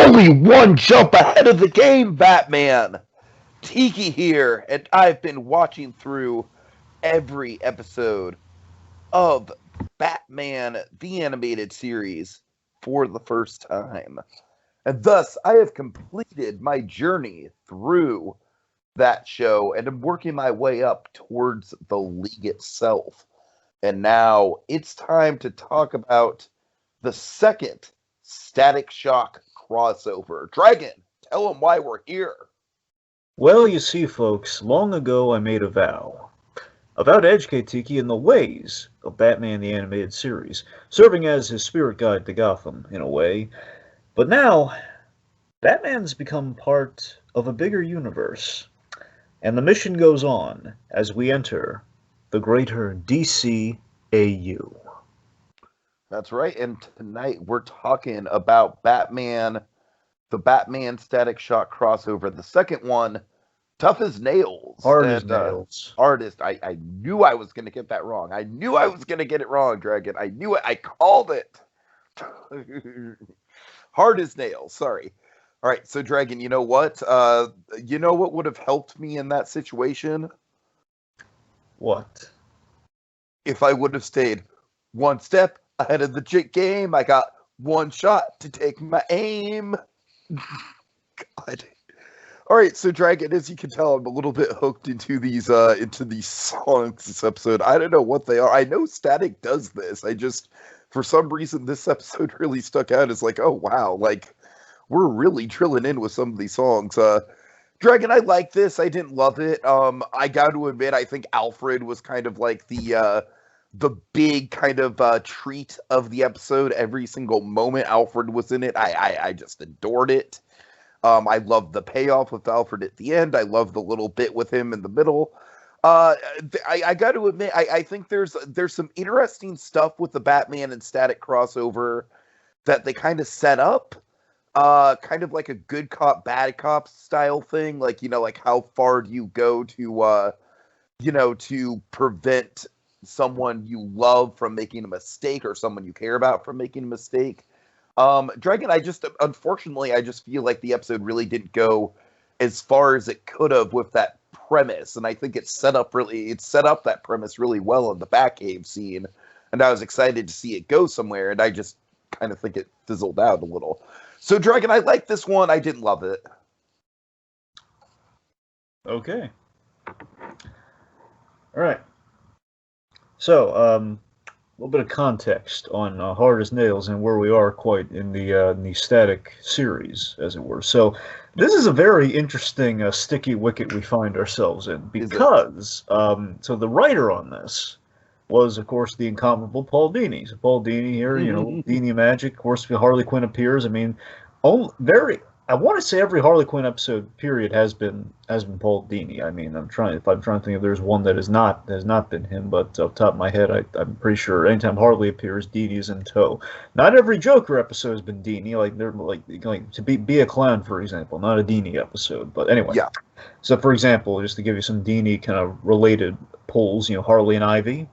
only one jump ahead of the game, Batman. Tiki here, and I've been watching through every episode of Batman the Animated Series for the first time. And thus, I have completed my journey through that show and am working my way up towards the league itself. And now it's time to talk about the second Static Shock crossover. Dragon, tell them why we're here. Well, you see, folks, long ago I made a vow to educate Tiki in the ways of Batman the Animated Series, serving as his spirit guide to Gotham, in a way. But now, Batman's become part of a bigger universe, and the mission goes on as we enter the greater DCAU. That's right, and tonight we're talking about Batman, the Batman Static Shock crossover, the second one, Tough as Nails. Hard as nails. Artist. I knew I was going to get that wrong. I knew I was going to get it wrong, Dragon. I knew it. I called it. Hard as nails. Sorry. All right, so Dragon, you know what? You know what would have helped me in that situation? What? If I would have stayed one step ahead of the game, I got one shot to take my aim. God. All right, so Dragon, as you can tell, I'm a little bit hooked into these songs this episode. I don't know what they are. I know Static does this. I just, for some reason, this episode really stuck out as like, oh wow, like we're really drilling in with some of these songs. Dragon, I like this. I didn't love it. I got to admit, I think Alfred was kind of like the big kind of treat of the episode. Every single moment Alfred was in it, I just adored it. I love the payoff with Alfred at the end. I love the little bit with him in the middle. I got to admit, I think there's some interesting stuff with the Batman and Static crossover that they kind of set up. Kind of like a good cop, bad cop style thing. Like, like how far do you go to, to prevent someone you love from making a mistake or someone you care about from making a mistake. Dragon, unfortunately, I just feel like the episode really didn't go as far as it could have with that premise. And I think it set up that premise really well in the Batcave scene. And I was excited to see it go somewhere. And I just kind of think it fizzled out a little. So Dragon, I like this one. I didn't love it. Okay. All right. So, a little bit of context on Hard as Nails and where we are quite in the Static series, as it were. So, this is a very interesting sticky wicket we find ourselves in because so the writer on this was, of course, the incomparable Paul Dini. So Paul Dini here, Dini magic. Of course, Harley Quinn appears. I mean, I want to say every Harley Quinn episode period has been Paul Dini. I mean, I'm trying to think if there's one that has not been him, but off the top of my head, I'm pretty sure anytime Harley appears, Dini is in tow. Not every Joker episode has been Dini. Like they're like to be a clown, for example, not a Dini episode. But anyway, yeah. So for example, just to give you some Dini kind of related pulls, Harley and Ivy,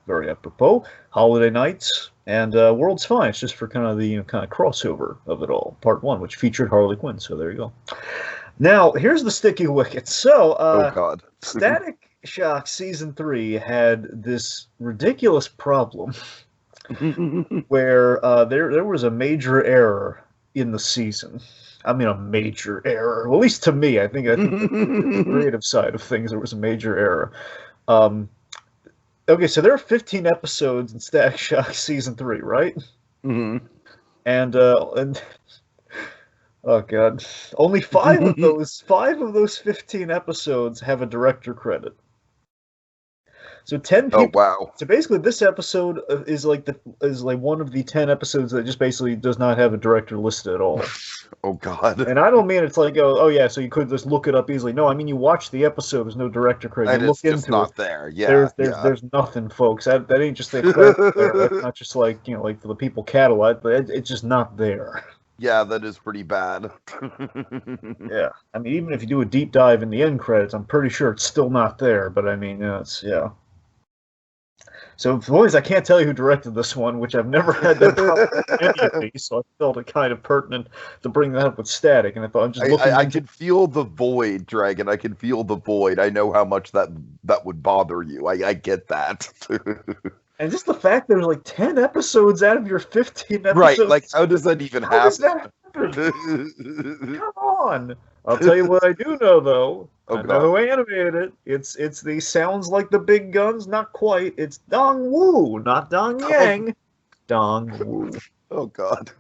very apropos. Holiday Nights and World's Finest, just for kind of the kind of crossover of it all. Part 1, which featured Harley Quinn. So there you go. Now here's the sticky wicket. So, oh God, Static Shock season 3 had this ridiculous problem where there was a major error in the season. I mean, a major error. Well, at least to me, I think the creative side of things, there was a major error. Okay, so there are 15 episodes in Static Shock season 3, right? Mm-hmm. And oh god, only 5 of those 15 episodes have a director credit. So 10 people. Oh wow! So basically, this episode is like one of the 10 episodes that just basically does not have a director listed at all. Oh god! And I don't mean it's like oh yeah, so you could just look it up easily. No, I mean you watch the episode. There's no director credit. You look into not it. There. Yeah. There's nothing, folks. That ain't just a credit there. That's not just like like for the people catalog, but it's just not there. Yeah, that is pretty bad. Yeah, I mean even if you do a deep dive in the end credits, I'm pretty sure it's still not there. But I mean it's yeah. So for one, I can't tell you who directed this one, which I've never had that problem with any of these, so I felt it kind of pertinent to bring that up with Static. And I thought I'm just looking I into. can feel the void, Dragon. I can feel the void. I know how much that would bother you. I get that. And just the fact there's like 10 episodes out of your 15 episodes. Right, like how does that even happen? How does that happen? Come on. I'll tell you what I do know though. Oh, I know who animated it. It's the sounds like the big guns, not quite. It's Dong Wu, not Dong Yang. Dong Wu. Oh God.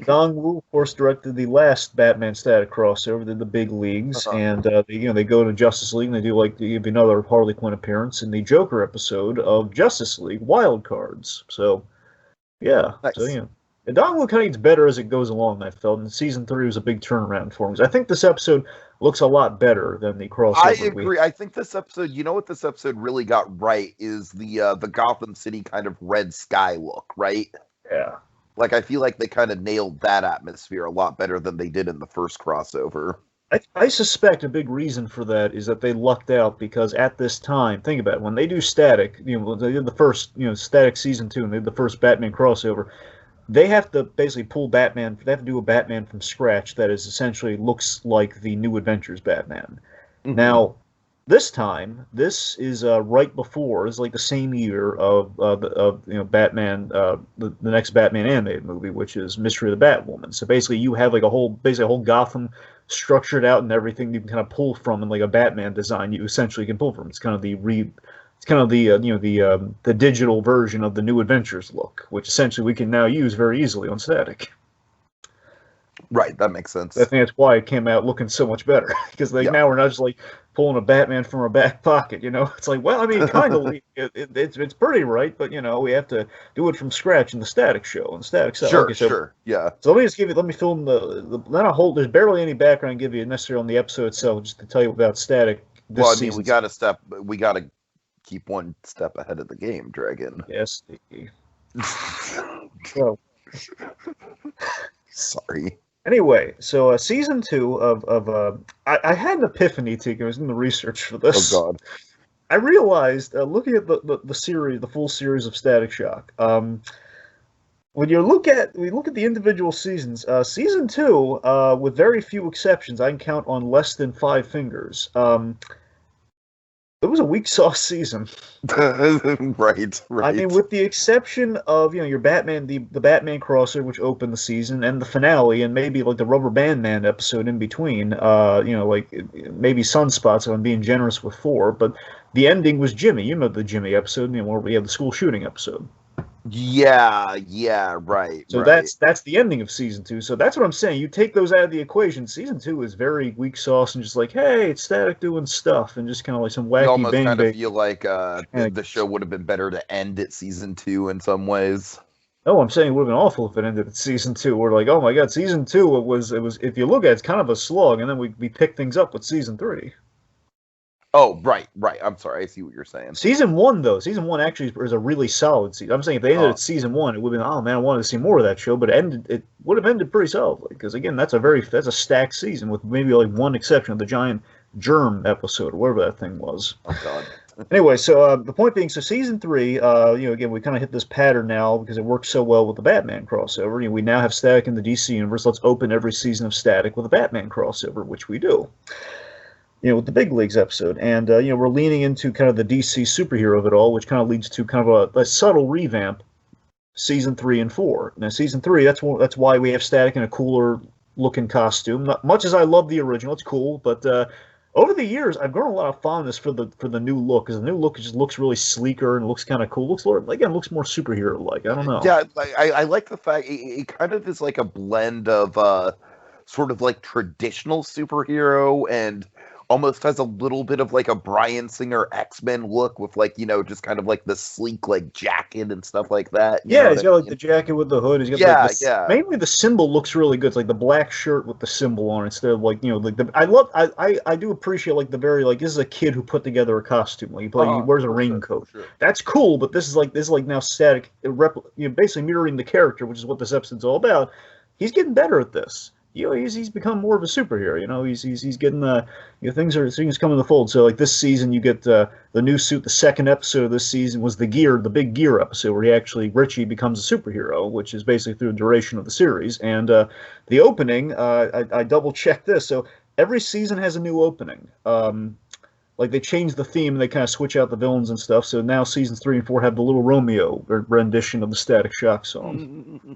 Dong Wu, of course, directed the last Batman Static crossover, did the big leagues, and they go to Justice League and they do like another Harley Quinn appearance in the Joker episode of Justice League Wild Cards. So, yeah, nice. So and Dong Wu kind of gets better as it goes along. I felt, and season 3 was a big turnaround for him. I think this episode looks a lot better than the crossover. I agree. I think this episode, you know what this episode really got right is the Gotham City kind of red sky look, right? Yeah. Like, I feel like they kind of nailed that atmosphere a lot better than they did in the first crossover. I suspect a big reason for that is that they lucked out because at this time, think about it, when they do Static, they did the first, Static Season 2, and they did the first Batman crossover, they have to basically pull Batman, they have to do a Batman from scratch that is essentially looks like the New Adventures Batman. Mm-hmm. Now, this time, this is right before. It's like the same year of Batman, the next Batman animated movie, which is Mystery of the Batwoman. So basically, you have like a whole Gotham structured out and everything you can kind of pull from, and like a Batman design you essentially can pull from. It's kind of the digital version of the New Adventures look, which essentially we can now use very easily on Static. Right, that makes sense. I think that's why it came out looking so much better, because now we're not just like pulling a Batman from our back pocket, It's like, well, I mean, kind of, it's pretty right, but we have to do it from scratch in the Static show and Static stuff. Sure, sure, yeah. So let me fill in there's barely any background to give you necessarily on the episode itself, just to tell you about Static. Well, I mean, we gotta keep one step ahead of the game, Dragon. Yes. So. Sorry. Anyway, so season 2 of I had an epiphany, Tiki. I was in the research for this. Oh God! I realized looking at the series, the full series of Static Shock. When we look at the individual seasons, season 2, with very few exceptions, I can count on less than 5 fingers. It was a weak sauce season. Right. I mean, with the exception of your Batman, the Batman crossover, which opened the season, and the finale, and maybe like the Rubber Band Man episode in between. Like maybe Sunspots, if I'm being generous with 4. But the ending was Jimmy. The Jimmy episode, where we have the school shooting episode. Yeah, right. So right. that's the ending of season 2. So that's what I'm saying. You take those out of the equation. Season 2 is very weak sauce and just like, hey, it's Static doing stuff and just kind of like some wacky. You almost kind of feel like the show would have been better to end at season 2 in some ways. Oh, I'm saying it would have been awful if it ended at season 2. We're like, oh my god, season 2 it was. If you look at it, it's kind of a slog, and then we pick things up with season 3. Oh, right. I'm sorry. I see what you're saying. Season 1, though. Season 1 actually is a really solid season. I'm saying if they ended at season 1, it would have been, oh, man, I wanted to see more of that show. But it would have ended pretty solidly. Because, again, that's a stacked season with maybe like one exception of the giant germ episode or whatever that thing was. Oh, God. Anyway, so the point being, so season 3, again, we kind of hit this pattern now because it works so well with the Batman crossover. We now have Static in the DC universe. Let's open every season of Static with a Batman crossover, which we do. With the Big Leagues episode. And, we're leaning into kind of the DC superhero of it all, which kind of leads to kind of a subtle revamp, season 3 and 4. Now, season 3, that's why we have Static in a cooler-looking costume. Not much as I love the original, it's cool, but over the years, I've grown a lot of fondness for the new look, because the new look just looks really sleeker and looks kind of cool. Looks more superhero-like. I don't know. Yeah, I like the fact it kind of is like a blend of sort of like traditional superhero and almost has a little bit of like a Bryan Singer X-Men look with like, just kind of like the sleek like jacket and stuff like that. Yeah, he's got like the jacket with the hood. He's got mainly the symbol looks really good. It's like the black shirt with the symbol on it instead of like, like I do appreciate like the very like this is a kid who put together a costume. Like he wears a raincoat. Sure. That's cool, but this is like now Static basically mirroring the character, which is what this episode's all about. He's getting better at this. he's become more of a superhero. He's getting things coming to the fold. So like this season, you get the new suit. The second episode of this season was the big gear episode, where Richie becomes a superhero, which is basically through the duration of the series. And the opening, I double checked this. So every season has a new opening. Like they change the theme and they kind of switch out the villains and stuff. So now seasons 3 and 4 have the Little Romeo rendition of the Static Shock song.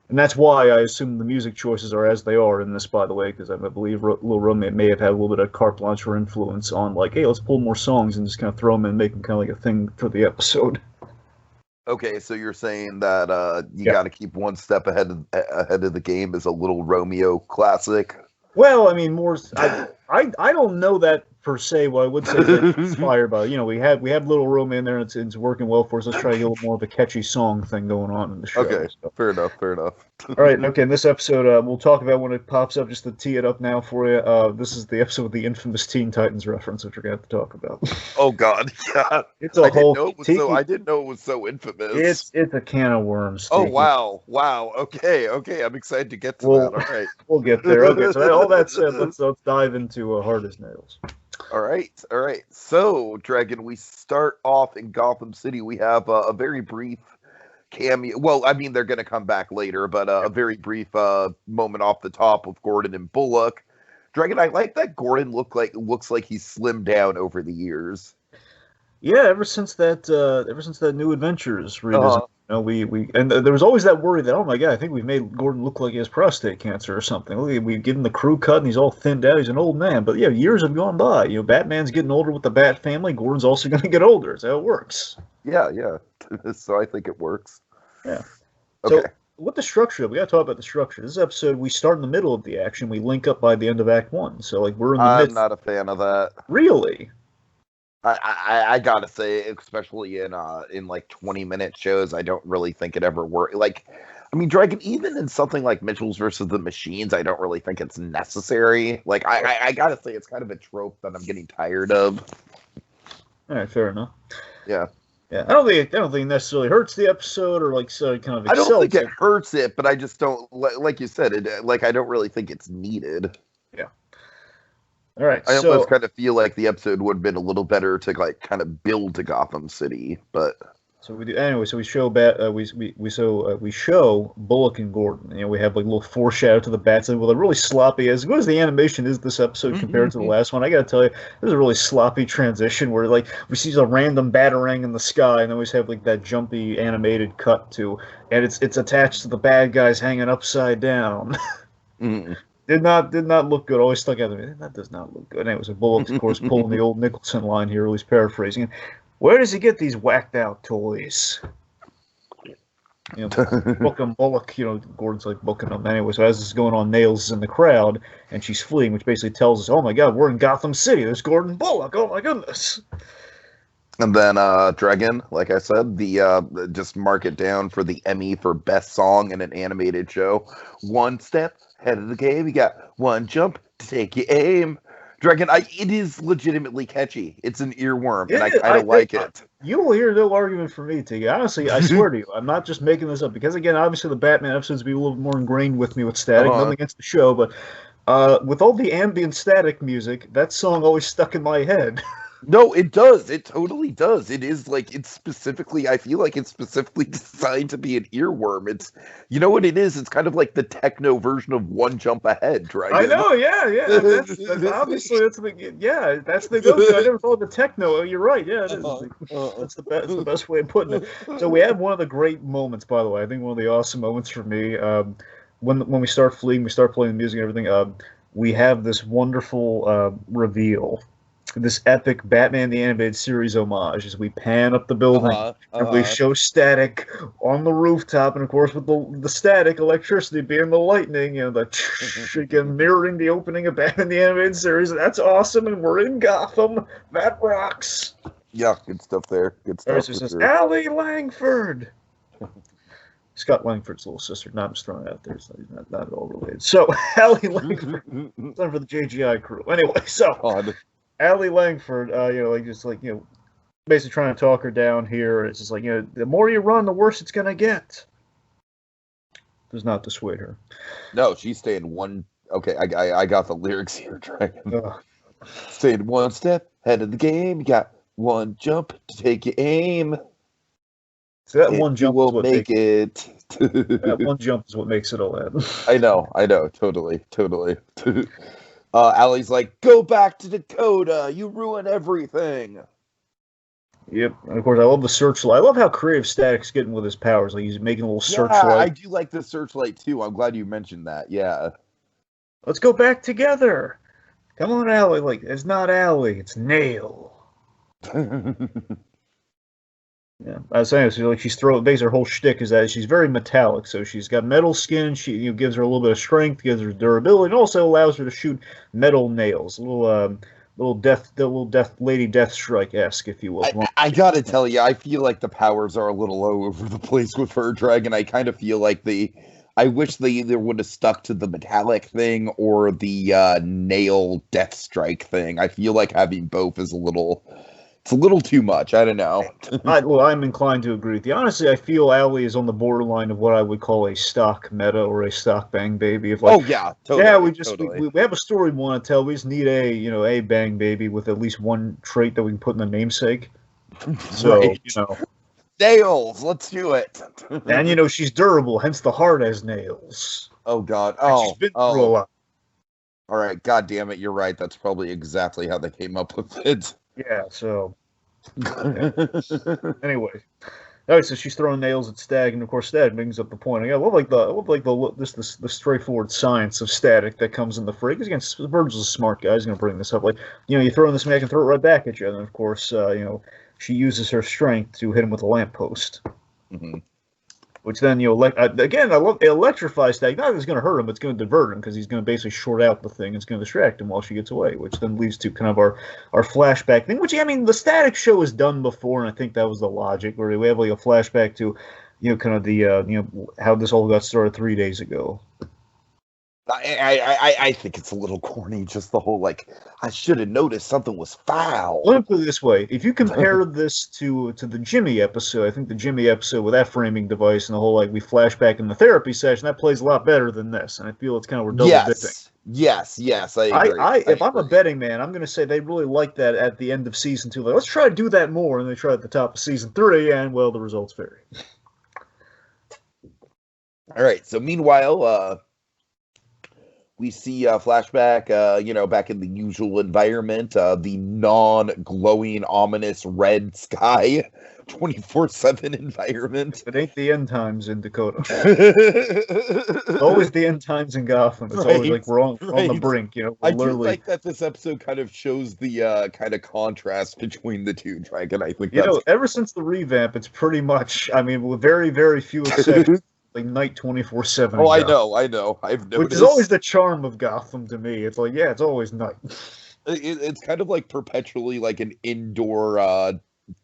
And that's why I assume the music choices are as they are in this, by the way, because I believe Little Romeo may have had a little bit of carte blanche or influence on, like, hey, let's pull more songs and just kind of throw them in and make them kind of like a thing for the episode. Okay, so you're saying that you got to keep one step ahead of the game as a Little Romeo classic? Well, I mean, I don't know that per se. What I would say is it's inspired by, we have Little Romeo in there, and it's working well for us. Let's try to get a little more of a catchy song thing going on in the show. Okay, so. Fair enough. All right, okay, in this episode, we'll talk about when it pops up, just to tee it up now for you. This is the episode with the infamous Teen Titans reference, which we're going to have to talk about. Oh, God, yeah. It's a whole... I didn't know it was so infamous. It's a can of worms. Oh, wow. Okay, I'm excited to get to that. All right. We'll get there. Okay, so all that said, let's dive into Hard as Nails. All right. So, Dragon, we start off in Gotham City. We have a very brief cameo. Well, I mean, they're going to come back later, but a very brief moment off the top of Gordon and Bullock. Dragon, I like that Gordon looks like he's slimmed down over the years. Yeah, ever since that New Adventures redesign. And there was always that worry that, oh my God, I think we've made Gordon look like he has prostate cancer or something. We've given the crew cut and he's all thinned out. He's an old man. But yeah, years have gone by. Batman's getting older with the Bat family. Gordon's also going to get older. That's how it works. Yeah. So I think it works. Yeah. Okay. So with the structure, we got to talk about the structure. This episode, we start in the middle of the action. We link up by the end of Act 1. So like we're in the midst. I'm not a fan of that. Really? I gotta say, especially in like 20-minute shows, I don't really think it ever works. Like, I mean, Dragon, even in something like Mitchell's versus the Machines, I don't really think it's necessary. Like, I gotta say, it's kind of a trope that I'm getting tired of. All right, fair enough. Yeah. Yeah, I don't think it necessarily hurts the episode or like so kind of. I don't think it hurts it, but I just don't like you said it. Like, I don't really think it's needed. Yeah. All right, I almost kind of feel like the episode would have been a little better to like kind of build to Gotham City, but so we do anyway. So we show we show Bullock and Gordon. We have like a little foreshadow to the bats with a really sloppy. As good as the animation is this episode compared to the last one, I gotta tell you, there's a really sloppy transition where like we see a random batarang in the sky, and then we have like that jumpy animated cut to, and it's attached to the bad guys hanging upside down. Did not look good. Always stuck out of me. That does not look good. And it was a Bullock, of course, pulling the old Nicholson line here, at least paraphrasing. Where does he get these whacked out toys? Booking Bullock, Gordon's like booking them. Anyway, so as this is going on, Nails is in the crowd, and she's fleeing, which basically tells us, oh my God, we're in Gotham City. There's Gordon Bullock. Oh my goodness. And then Dragon, like I said, the just mark it down for the Emmy for Best Song in an Animated Show. One step ahead of the game. You got one jump to take your aim. Dragon, it is legitimately catchy. It's an earworm, and I kind of like it. You will hear no argument from me, Tiki. Honestly, I swear to you, I'm not just making this up. Because, again, obviously the Batman episodes be a little more ingrained with me with static. Nothing against the show, but with all the ambient static music, that song always stuck in my head. No, it does. It totally does. It is like I feel like it's specifically designed to be an earworm. It's, you know what it is? It's kind of like the techno version of One Jump Ahead, right? I know, yeah. That's obviously, that's the go-to. I never thought of the techno. You're right, yeah. That's the best way of putting it. So we have one of the great moments, by the way. I think one of the awesome moments for me, when we start fleeing, we start playing the music and everything, we have this wonderful reveal. This epic Batman the Animated Series homage as we pan up the building and we show static on the rooftop, and of course with the static electricity being the lightning, again mirroring the opening of Batman the Animated Series. That's awesome, and we're in Gotham. That rocks. Yeah, good stuff there. Good stuff. So says Allie Langford. Scott Langford's little sister. Not just throwing it out there. So he's not at all related. So Allie Langford, son for the JGI crew. Anyway, so. Allie Langford, basically trying to talk her down here. It's just like, the more you run, the worse it's gonna get. dissuade her. No, she's staying one. Okay, I got the lyrics here, Dragon. Ugh. Staying one step ahead of the game. You got one jump to take your aim. So that And one you jump is will what make makes it. that one jump is what makes it all happen. I know, totally. Allie's like, go back to Dakota. You ruin everything. Yep, and of course I love the searchlight. I love how creative Static's getting with his powers. Like he's making a little Yeah, searchlight. I do like the searchlight too. I'm glad you mentioned that. Yeah. Let's go back together. Come on, Allie. Like it's not Allie, it's Nail. Yeah, I was saying, so like she's throwing. Basically, her whole shtick is that she's very metallic. So she's got metal skin. She gives her a little bit of strength, gives her durability, and also allows her to shoot metal nails. A little death lady Deathstrike-esque, if you will. I gotta tell you, I feel like the powers are a little all over the place with her, Dragon. I kind of feel like I wish they either would have stuck to the metallic thing or the nail Deathstrike thing. I feel like having both is it's a little too much. I don't know. I'm inclined to agree with you. Honestly, I feel Allie is on the borderline of what I would call a stock meta or a stock Bang Baby. If like, Oh yeah, totally. yeah, Totally. we have a story we want to tell. We just need a Bang Baby with at least one trait that we can put in the namesake. So Right. Nails. Let's do it. and she's durable, hence the heart has nails. Oh God. And Oh. she's been through a lot. All right. God damn it. You're right. That's probably exactly how they came up with it. Yeah. So anyway. All right, so she's throwing nails at Stag, and of course Stag brings up the point. I love the straightforward science of Static that comes in the fray. Because again, Virgil's a smart guy. He's going to bring this up. Like, you throw in this man, I can throw it right back at you. And then, of course, she uses her strength to hit him with a lamppost. Mm-hmm. Which then, again, I love it electrifies Stag. Not that it's going to hurt him, it's going to divert him because he's going to basically short out the thing. It's going to distract him while she gets away, which then leads to kind of our flashback thing. Which, I mean, the Static show has done before, and I think that was the logic, where we have like a flashback to, kind of the, how this all got started 3 days ago. I think it's a little corny, just the whole, like, I should have noticed something was foul. Let me put it this way. If you compare this to the Jimmy episode, I think the Jimmy episode with that framing device and the whole, like, we flash back in the therapy session, that plays a lot better than this. And I feel it's kind of, we're double dipping. Yes, I agree. If I'm a betting man, I'm going to say they really like that at the end of season 2. Like, let's try to do that more. And they try at the top of season 3, and, well, the results vary. All right, so meanwhile, we see a flashback, back in the usual environment, the non-glowing, ominous red sky, 24/7 environment. It ain't the end times in Dakota. It's always the end times in Gotham. It's always like we're on the brink. I do like that this episode kind of shows the kind of contrast between the two, Dragon. I think ever since the revamp, it's pretty much, I mean, with very, very few exceptions. Like night 24/7. Oh, I know. I've noticed. Which is always the charm of Gotham to me. It's like, yeah, it's always night. It's kind of like perpetually like an indoor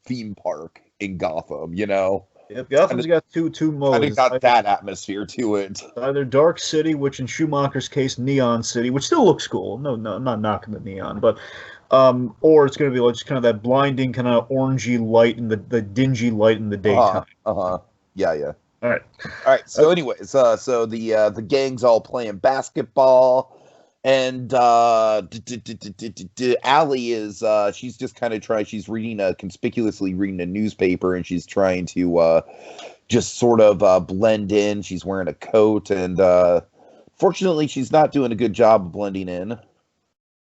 theme park in Gotham, Yep, Gotham's got two modes. Kind of got that atmosphere to it. It's either Dark City, which in Schumacher's case, Neon City, which still looks cool. No, I'm not knocking the neon, but or it's going to be like just kind of that blinding, kind of orangey light and the dingy light in the daytime. Yeah. All right. So, anyways, so the gang's all playing basketball, and Allie is she's just kind of trying. She's conspicuously reading a newspaper, and she's trying to just sort of blend in. She's wearing a coat, and fortunately, she's not doing a good job of blending in.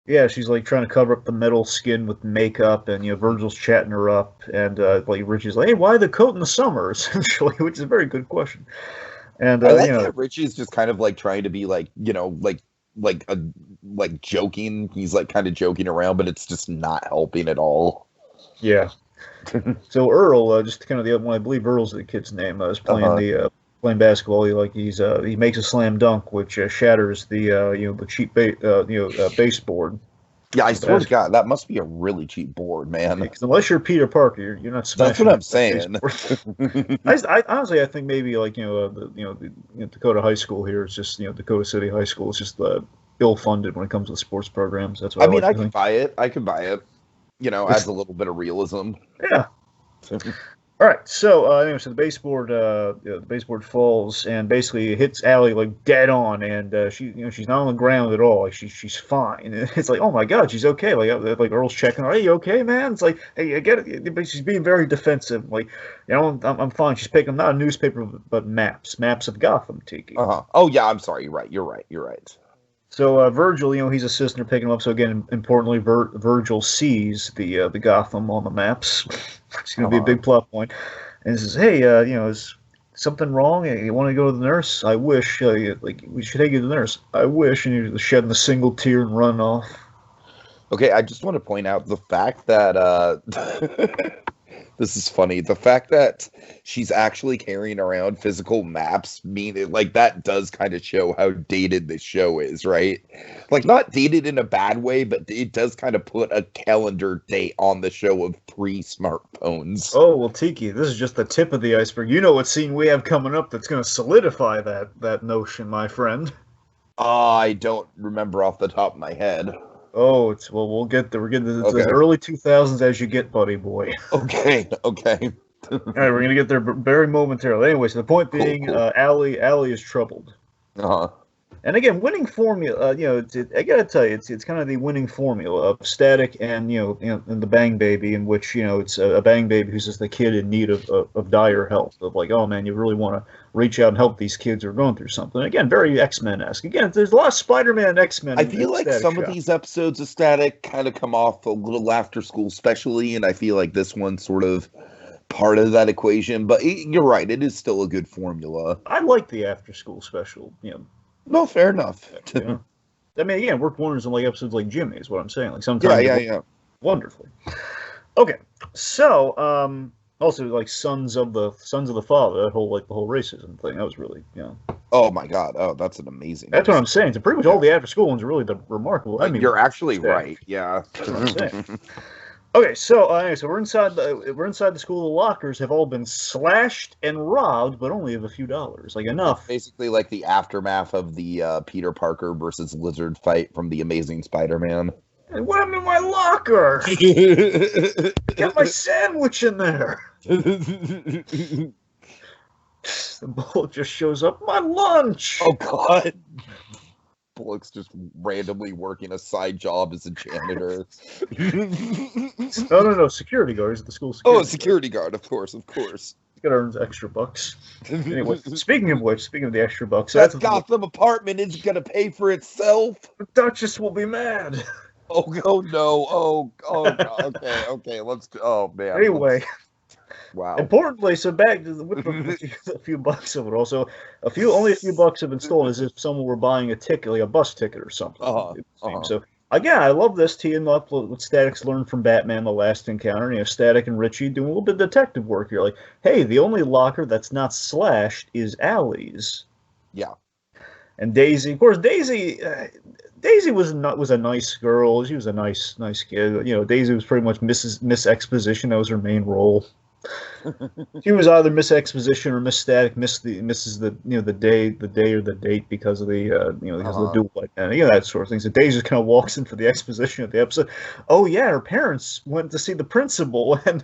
Yeah, she's like trying to cover up the metal skin with makeup, and Virgil's chatting her up, and like Richie's like, "Hey, why the coat in the summer?" Essentially, which is a very good question. And I like that Richie's just kind of like trying to be like like joking. He's like kind of joking around, but it's just not helping at all. Yeah. So Earl, just kind of the other one, I believe Earl's the kid's name. I was playing playing basketball. He makes a slam dunk, which shatters the cheap baseboard. Yeah, I swear to God, that must be a really cheap board, man. Because unless you're Peter Parker, you're not smashing. That's what I'm saying. I honestly, I think maybe like the Dakota High School here is just Dakota City High School is just ill-funded when it comes to the sports programs. That's what I can buy it. Adds a little bit of realism. Yeah. All right, so anyway, so the baseboard falls and basically hits Allie like dead on, and she's not on the ground at all. Like she's fine. And it's like, oh my God, she's okay. Like Earl's checking her. Hey, you okay, man? It's like, hey, I get it, but she's being very defensive. Like, I'm fine. She's picking not a newspaper, but maps of Gotham, Tiki. Uh-huh. Oh yeah, I'm sorry. You're right. You're right. You're right. So Virgil, he's assisting her picking him up. So again, importantly, Virgil sees the Gotham on the maps. It's going to be a big plot point. And he says, "Hey, is something wrong? You want to go to the nurse? I wish. Like we should take you to the nurse. I wish." And he's shedding a single tear and run off. Okay, I just want to point out the fact that this is funny. The fact that she's actually carrying around physical maps like that does kind of show how dated this show is, right? Like not dated in a bad way, but it does kind of put a calendar date on the show of pre-smartphones. Oh well, Tiki, this is just the tip of the iceberg. You know what scene we have coming up that's going to solidify that notion, my friend. I don't remember off the top of my head. Oh, we'll get there. We're getting to the early 2000s as you get, buddy boy. Okay. All right, we're gonna get there very momentarily. Anyway, so the point being, cool. Allie is troubled. Uh-huh. And again, winning formula. I gotta tell you, it's kind of the winning formula of Static and and the Bang Baby, in which it's a Bang Baby who's just a kid in need of dire help. Of like, oh man, you really want to reach out and help these kids who are going through something. Again, very X-Men-esque. Again, there's a lot of Spider-Man and X-Men. I feel like some of these episodes of Static kind of come off a little after school, especially, and I feel like this one's sort of part of that equation. But you're right, it is still a good formula. I like the after school special. No, fair enough. I mean, again, worked wonders in like episodes like Jimmy is what I'm saying. Like sometimes, yeah, wonderfully. Okay, so also like Sons of the Father, the whole racism thing. That was really Oh my God! Oh, that's an amazing. That's what I'm saying. So pretty much all the after school ones are really the remarkable. I mean, you're actually right. Yeah. That's what I'm saying. Okay, so we're inside the school. The lockers have all been slashed and robbed, but only of a few dollars, like enough. Basically, like the aftermath of the Peter Parker versus Lizard fight from the Amazing Spider-Man. And what happened to my locker? Got my sandwich in there. The Bullock just shows up. My lunch. Oh God. Bullock's just randomly working a side job as a janitor. No, security guard. He's at the school security. Oh, security guard, of course. He's got to earn extra bucks. Anyway, speaking of the extra bucks, that Gotham apartment isn't going to pay for itself. The Duchess will be mad. Oh no! Okay. Let's. Oh man. Anyway. Wow. Importantly, so back to with a few bucks of it. Also, only a few bucks have been stolen, as if someone were buying a ticket, like a bus ticket or something. So again, I love this teeing up what Static's learned from Batman: The Last Encounter. Static and Richie doing a little bit of detective work here. Like, hey, the only locker that's not slashed is Allie's. Yeah. And Daisy, of course, Daisy was a nice girl. She was a nice kid. Daisy was pretty much Miss Exposition. That was her main role. She was either Miss Exposition or Miss Static, misses the day or the date because of the because of the duel and that sort of thing. So Daisy just kind of walks in for the exposition of the episode. Oh yeah, her parents went to see the principal and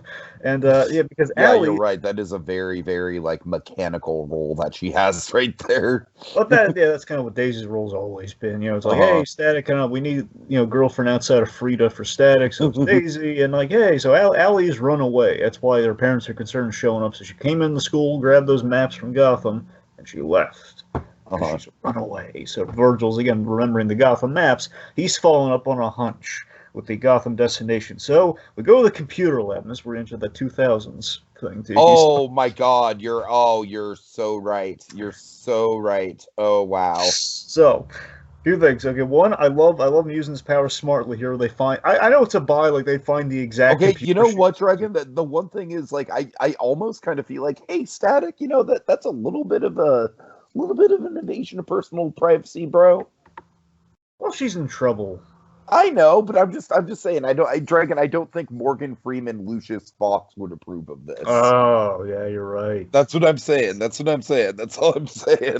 because Allie, you're right. That is a very very like mechanical role that she has right there. But that's kind of what Daisy's role's always been. It's like hey Static, we need girlfriend outside of Frida for Static, so it's Daisy and like hey, so Allie's run away. That's why their parents are concerned showing up. So she came in the school, grabbed those maps from Gotham, and she left. She's run away. So Virgil's again remembering the Gotham maps. He's fallen up on a hunch with the Gotham destination. So we go to the computer lab, and this we're into the 2000s thing. Oh my God, you're so right. You're so right. Oh wow. So. Few things. Okay, one, I love him using his power smartly here. They find I know it's a buy, like they find the exact. Okay, you know what, Dragon? The one thing is like I almost kind of feel like, hey, Static, that's a little bit of an invasion of personal privacy, bro. Well, she's in trouble. I know, but I'm just saying. Dragon. I don't think Morgan Freeman, Lucius Fox would approve of this. Oh yeah, you're right. That's what I'm saying. That's all I'm saying.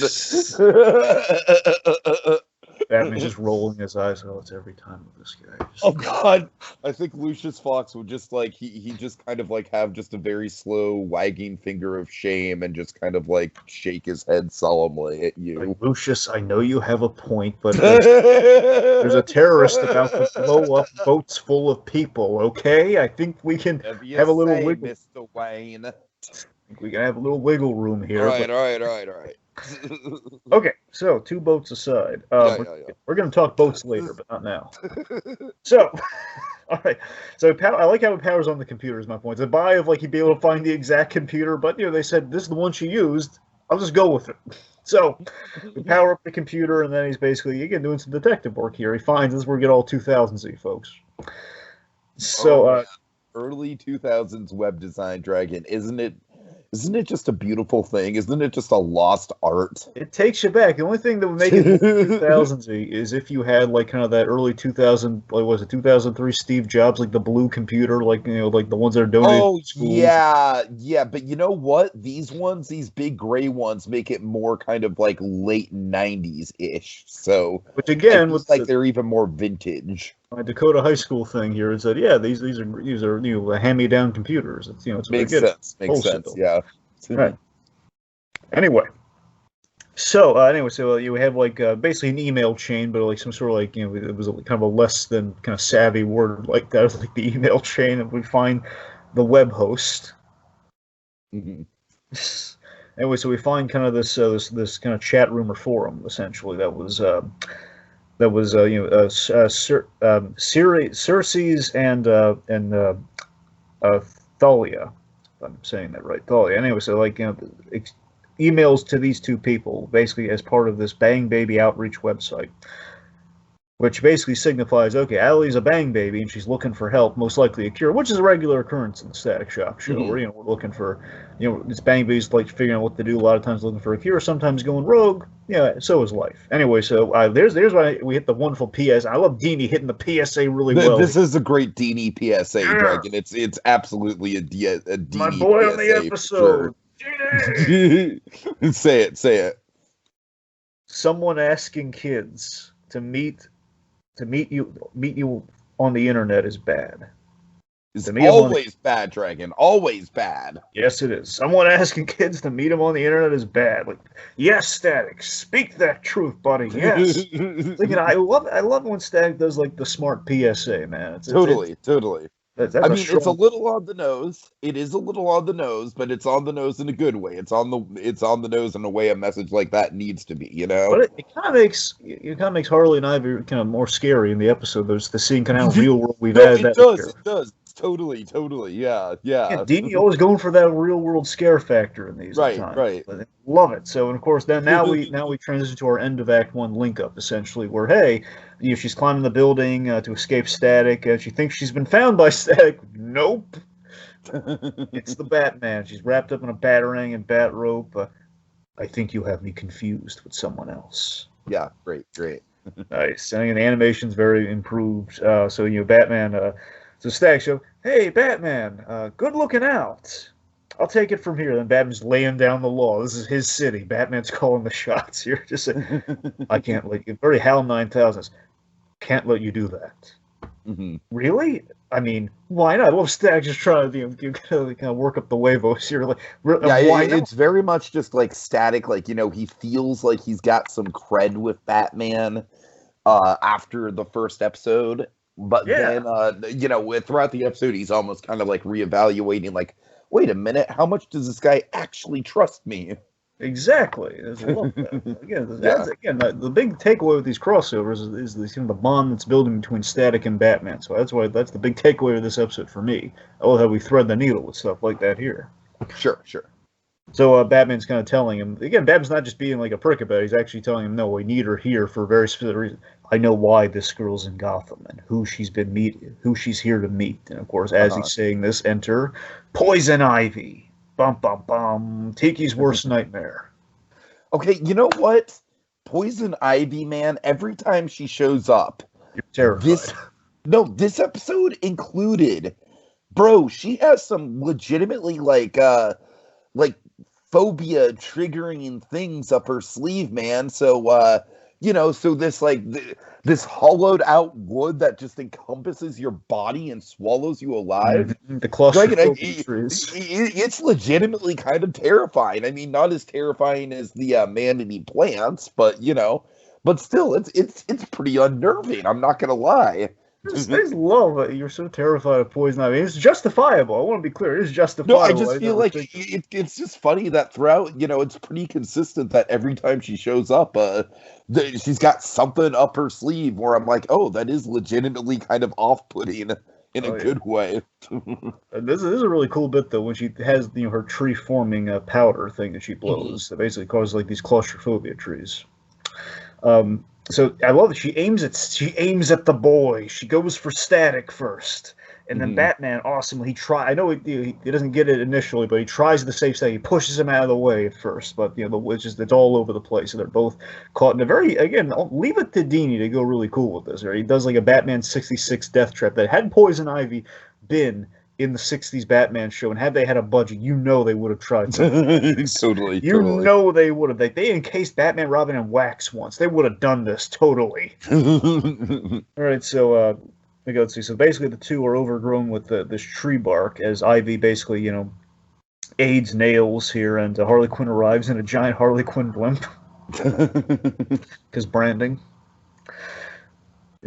Batman's just rolling his eyes. Oh, it's every time with this guy. Oh God, I think Lucius Fox would just like he just kind of like have just a very slow wagging finger of shame and just kind of like shake his head solemnly at you. Like, Lucius, I know you have a point, but there's a terrorist about to blow up boats full of people. Okay, I think we can have a little wiggle. Mr. Wayne. We can have a little wiggle room here. All right. Okay, so 2 boats aside. We're going to talk boats later, but not now. So, all right. So I like how it powers on the computer is my point. The buy of like you'd be able to find the exact computer, but they said this is the one she used. I'll just go with it. So we power up the computer, and then he's basically again doing some detective work here. He finds this is where we get all 2000s folks. So early 2000s web design, Dragon, isn't it just a beautiful thing? Isn't it just a lost art? It takes you back. The only thing that would make it 2000s is if you had like kind of that early 2000, like was it 2003 Steve Jobs, like the blue computer, like like the ones that are donated. Oh yeah. But you know what? These big gray ones, make it more kind of like late 90s ish. So, which again, with like they're even more vintage. My Dakota High School thing here is that these are hand-me-down computers. It's makes sense. Yeah. Right. Anyway, so you have like basically an email chain, but like some sort of like it was kind of a less than kind of savvy word like that. It was like the email chain, and we find the web host. Mm-hmm. Anyway, so we find kind of this kind of chat room or forum essentially that was Circe's and Thalia. If I'm saying that right, Thalia. Anyway, so like emails to these 2 people basically as part of this Bang Baby outreach website, which basically signifies Allie's a bang baby and she's looking for help, most likely a cure, which is a regular occurrence in the Static Shock show. Mm-hmm. Where we're looking for this bang baby's like figuring out what to do. A lot of times looking for a cure, sometimes going rogue. So is life. Anyway, so there's why we hit the wonderful PSA. I love Deanie hitting the PSA really well. This is a great Deanie PSA, Dragon. It's absolutely a Deanie my boy PSA on the episode. Sure. Say it. Someone asking kids to meet you on the internet is bad. It's always bad, Dragon. Always bad. Yes, it is. Someone asking kids to meet him on the internet is bad. Like, yes, Static, speak that truth, buddy. Yes. I love when Static does like the smart PSA, man. Totally. It's a little on the nose. It is a little on the nose, but it's on the nose in a good way. It's on the nose in a way a message like that needs to be, But it kind of makes Harley and Ivy kind of more scary in the episode. There's the scene kind of how real world we've had. It does. Totally. Yeah. Deanie always going for that real world scare factor in these times. Right. Love it. So, and of course, then now we transition to our end of Act 1 link up, essentially, where she's climbing the building to escape Static. She thinks she's been found by Static. Nope. It's the Batman. She's wrapped up in a batarang and bat rope. I think you have me confused with someone else. Yeah, great. Nice. And the animation's very improved. So Batman. So Static show, hey Batman, good looking out. I'll take it from here. Then Batman's laying down the law. This is his city. Batman's calling the shots here. Just I can't let you. Very HAL 9000s. Can't let you do that. Mm-hmm. Really? I mean, why not? I love Static just trying to kind of work up the huevos here. Like, it's very much just like Static. Like he feels like he's got some cred with Batman after the first episode. But then, throughout the episode, he's almost kind of like reevaluating, like, wait a minute, how much does this guy actually trust me? Exactly. I love that. Again, the big takeaway with these crossovers is the bond that's building between Static and Batman. So that's the big takeaway of this episode for me. I love how we thread the needle with stuff like that here. Sure. So Batman's kind of telling him, again, Batman's not just being like a prick about it, he's actually telling him, no, we need her here for a very specific reason. I know why this girl's in Gotham and who she's here to meet. And of course, as he's saying this, enter Poison Ivy. Bum, bum, bum. Tiki's worst nightmare. Okay, you know what? Poison Ivy, man, every time she shows up, you're terrified. This episode included, bro, she has some legitimately like phobia triggering things up her sleeve, man. So so this this hollowed out wood that just encompasses your body and swallows you alive. The Dragon, claustrophobic trees. it's legitimately kind of terrifying. I mean, not as terrifying as the man-eating plants, but but still, it's pretty unnerving. I'm not gonna lie. I just love it. You're so terrified of poison ivy. It's justifiable. I want to be clear. It is justifiable. No, I just feel like it's just funny that throughout, it's pretty consistent that every time she shows up, she's got something up her sleeve where I'm like, oh, that is legitimately kind of off-putting in a good way. This is a really cool bit though when she has her tree forming powder thing that she blows that basically causes like these claustrophobia trees. So I love it. She aims at the boy. She goes for Static first, and then Batman awesomely I know he doesn't get it initially, but he tries the safe side. He pushes him out of the way at first, but it's all over the place. So they're both caught in a very I'll leave it to Dini to go really cool with this. Right? He does like a Batman 66 death trap that had Poison Ivy been in the 60s Batman show, and had they had a budget, they would have tried something. Totally. They would have. They encased Batman, Robin, and Wax once. They would have done this, totally. All right, so let's see. So basically the two are overgrown with this tree bark, as Ivy basically, aids Nails here, and Harley Quinn arrives in a giant Harley Quinn blimp. Because branding.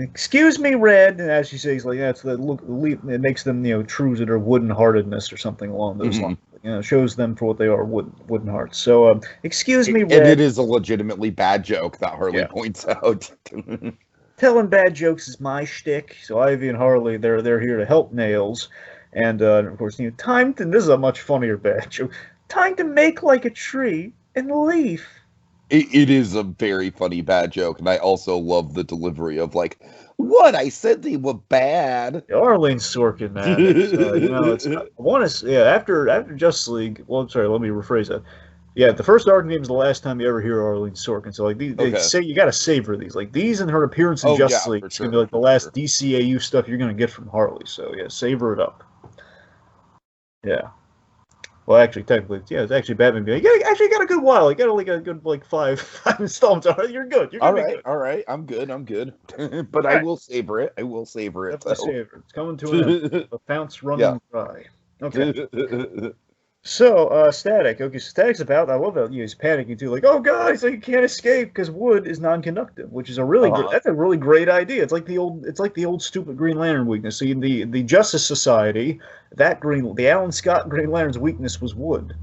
Excuse me, Red. And as she says, like, that's the look. It makes them, true to their wooden heartedness or something along those lines. Shows them for what they are, wooden hearts. So, excuse me, Red. And it is a legitimately bad joke that Harley points out. Telling bad jokes is my shtick. So Ivy and Harley, they're here to help Nails, and of course, time to. This is a much funnier bad joke. Time to make like a tree and leaf. It is a very funny bad joke, and I also love the delivery of like, "What? I said they were bad." Arlene Sorkin, man. I want to. After Justice League. Well, I'm sorry. Let me rephrase that. Yeah, the first Arkham game is the last time you ever hear Arlene Sorkin. So like they say you got to savor these. Like these and her appearance in Justice League. It's gonna be like the last DCAU stuff you're gonna get from Harley. So yeah, savor it up. Yeah. Well, actually, technically, it's actually Batman. You actually got a good while. You got like a good five installments. All right, you're good. You're all right. I'm good. But I will savor it. It's coming to an end. The founts running dry. Okay. So, Static. Okay, so Static's about. I love that he's panicking too. Like, oh god, he's like, you can't escape because wood is non-conductive, which is a really that's a really great idea. It's like the old stupid Green Lantern weakness. See, the Justice Society, the Alan Scott Green Lantern's weakness was wood.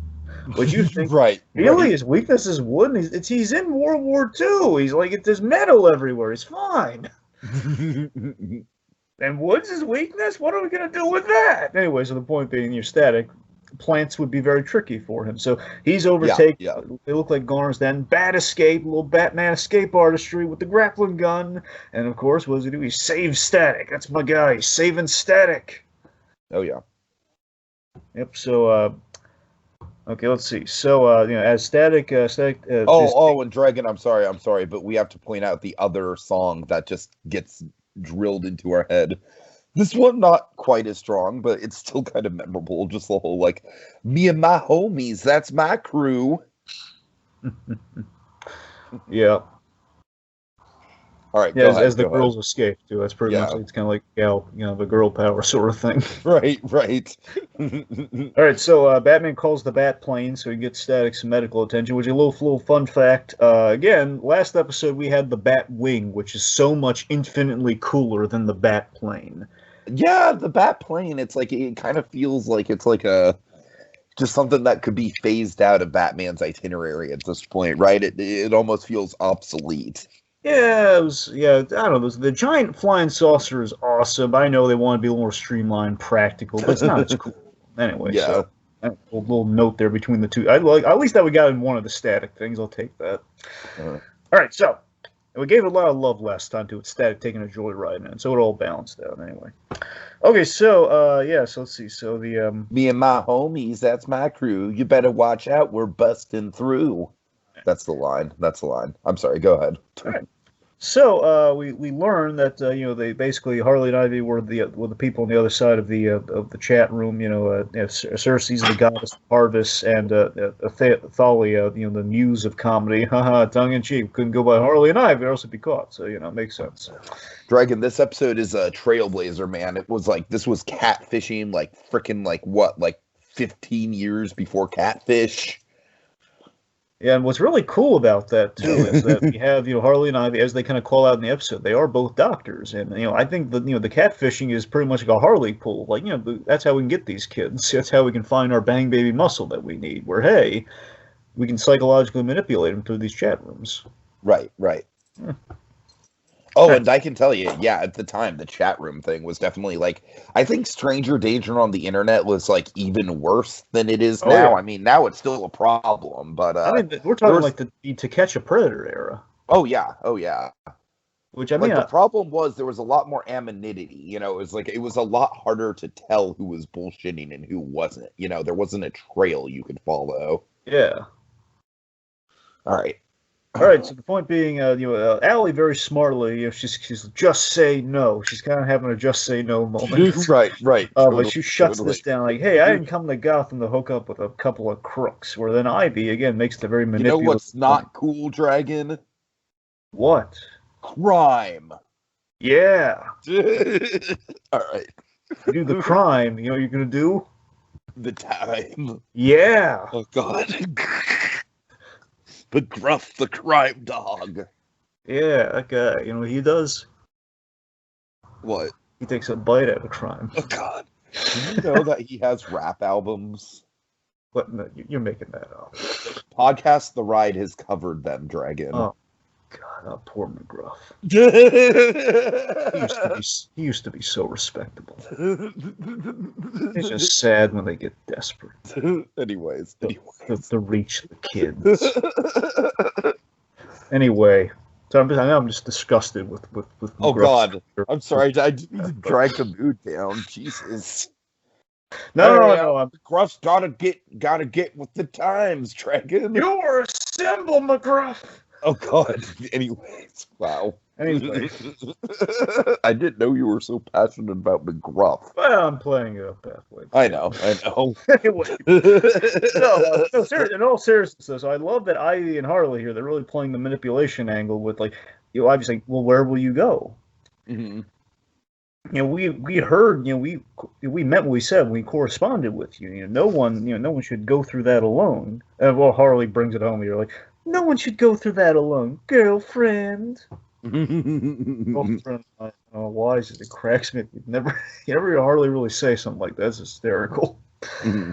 Would you think? Really, his weakness is wood. And he's in World War II. He's like, there's metal everywhere. He's fine. And wood's his weakness? What are we gonna do with that? Anyway, so the point being, you're Static. Plants would be very tricky for him, so he's overtaken. They look like Garners. Then Bat escape, little Batman escape artistry with the grappling gun, and of course, what does he do? He saves Static. That's my guy. He's saving Static. Oh yeah. Yep. So, okay, let's see. So, as Static. And Dragon. I'm sorry, but we have to point out the other song that just gets drilled into our head. This one not quite as strong, but it's still kind of memorable. Just the whole like, me and my homies, that's my crew. Yeah. All right. Yeah, as the girls escape too. That's pretty much. It's kind of like the girl power sort of thing. Right. All right. So Batman calls the Bat plane, so he gets Static some medical attention. Which is a little fun fact. Again, last episode we had the Bat wing, which is so much infinitely cooler than the Bat plane. Yeah, the Bat plane. It's like it kind of feels like it's like just something that could be phased out of Batman's itinerary at this point, right? It almost feels obsolete. Yeah, I don't know. The giant flying saucer is awesome. I know they want to be a little more streamlined, practical, but it's not as cool. Anyway, so a little note there between the two. At least that we got in one of the Static things. I'll take that. All right, so we gave a lot of love last time to it. Static taking a joyride, man. So it all balanced out anyway. Okay, so so let's see. So the me and my homies, that's my crew. You better watch out. We're busting through. That's the line. I'm sorry. Go ahead. All right. So we learned that they basically Harley and Ivy were the people on the other side of the chat room. Cersei's the goddess of harvest, and Thalia, the muse of comedy. Haha, tongue in cheek. Couldn't go by Harley and Ivy, or else it'd be caught. So it makes sense. Dragon, this episode is a trailblazer, man. It was like this was catfishing, like freaking like 15 years before catfish. Yeah, and what's really cool about that too is that we have Harley and Ivy, as they kind of call out in the episode, they are both doctors, and I think that the catfishing is pretty much like a Harley pool. Like that's how we can get these kids. That's how we can find our bang baby muscle that we need. Where hey, we can psychologically manipulate them through these chat rooms. Right. Yeah. Oh, and I can tell you, yeah, at the time, the chat room thing was definitely like, I think stranger danger on the internet was like even worse than it is now. Yeah. I mean, now it's still a problem, but I mean, we're talking like the To Catch a Predator era. Oh yeah. Which I mean, the problem was there was a lot more anonymity. It was like it was a lot harder to tell who was bullshitting and who wasn't. There wasn't a trail you could follow. Yeah. All right. So the point being, Allie very smartly, she's just say no. She's kind of having a just say no moment. Right. But she shuts this down like, hey, I didn't come to Gotham to hook up with a couple of crooks. Where then Ivy again makes the very manipulative. You know what's not cool, Dragon? What? Crime. Yeah. All right. You do the crime. You know what you're gonna do? The time. Yeah. Oh God. McGruff, the crime dog. Yeah, that guy. You know what he does? What? He takes a bite out of crime. Oh God. Do you know that he has rap albums? What? No, you're making that up. Podcast The Ride has covered them, Dragon. Oh God, poor McGruff. He used to be so respectable. It's just sad when they get desperate. Anyways. To reach the kids. Anyway, so I'm just disgusted with Oh McGruff's. God, I'm sorry. I didn't mean to drag the mood down. Jesus. No. McGruff's gotta get with the times, Dragon. You were a symbol, McGruff. Oh God. Anyways, wow. Anyway, I didn't know you were so passionate about McGruff. well, I'm playing it up halfway. I know. Anyway, no, seriously, in all seriousness, so I love that Ivy and Harley here. They're really playing the manipulation angle with Ivy's like, well, where will you go? Mm-hmm. We heard, we meant what we said when we corresponded with you. No one should go through that alone. Well, Harley brings it home. You're like, no one should go through that alone, girlfriend. Girlfriend, why is it? It cracks me. You never hear Harley really say something like that. It's hysterical. Mm-hmm.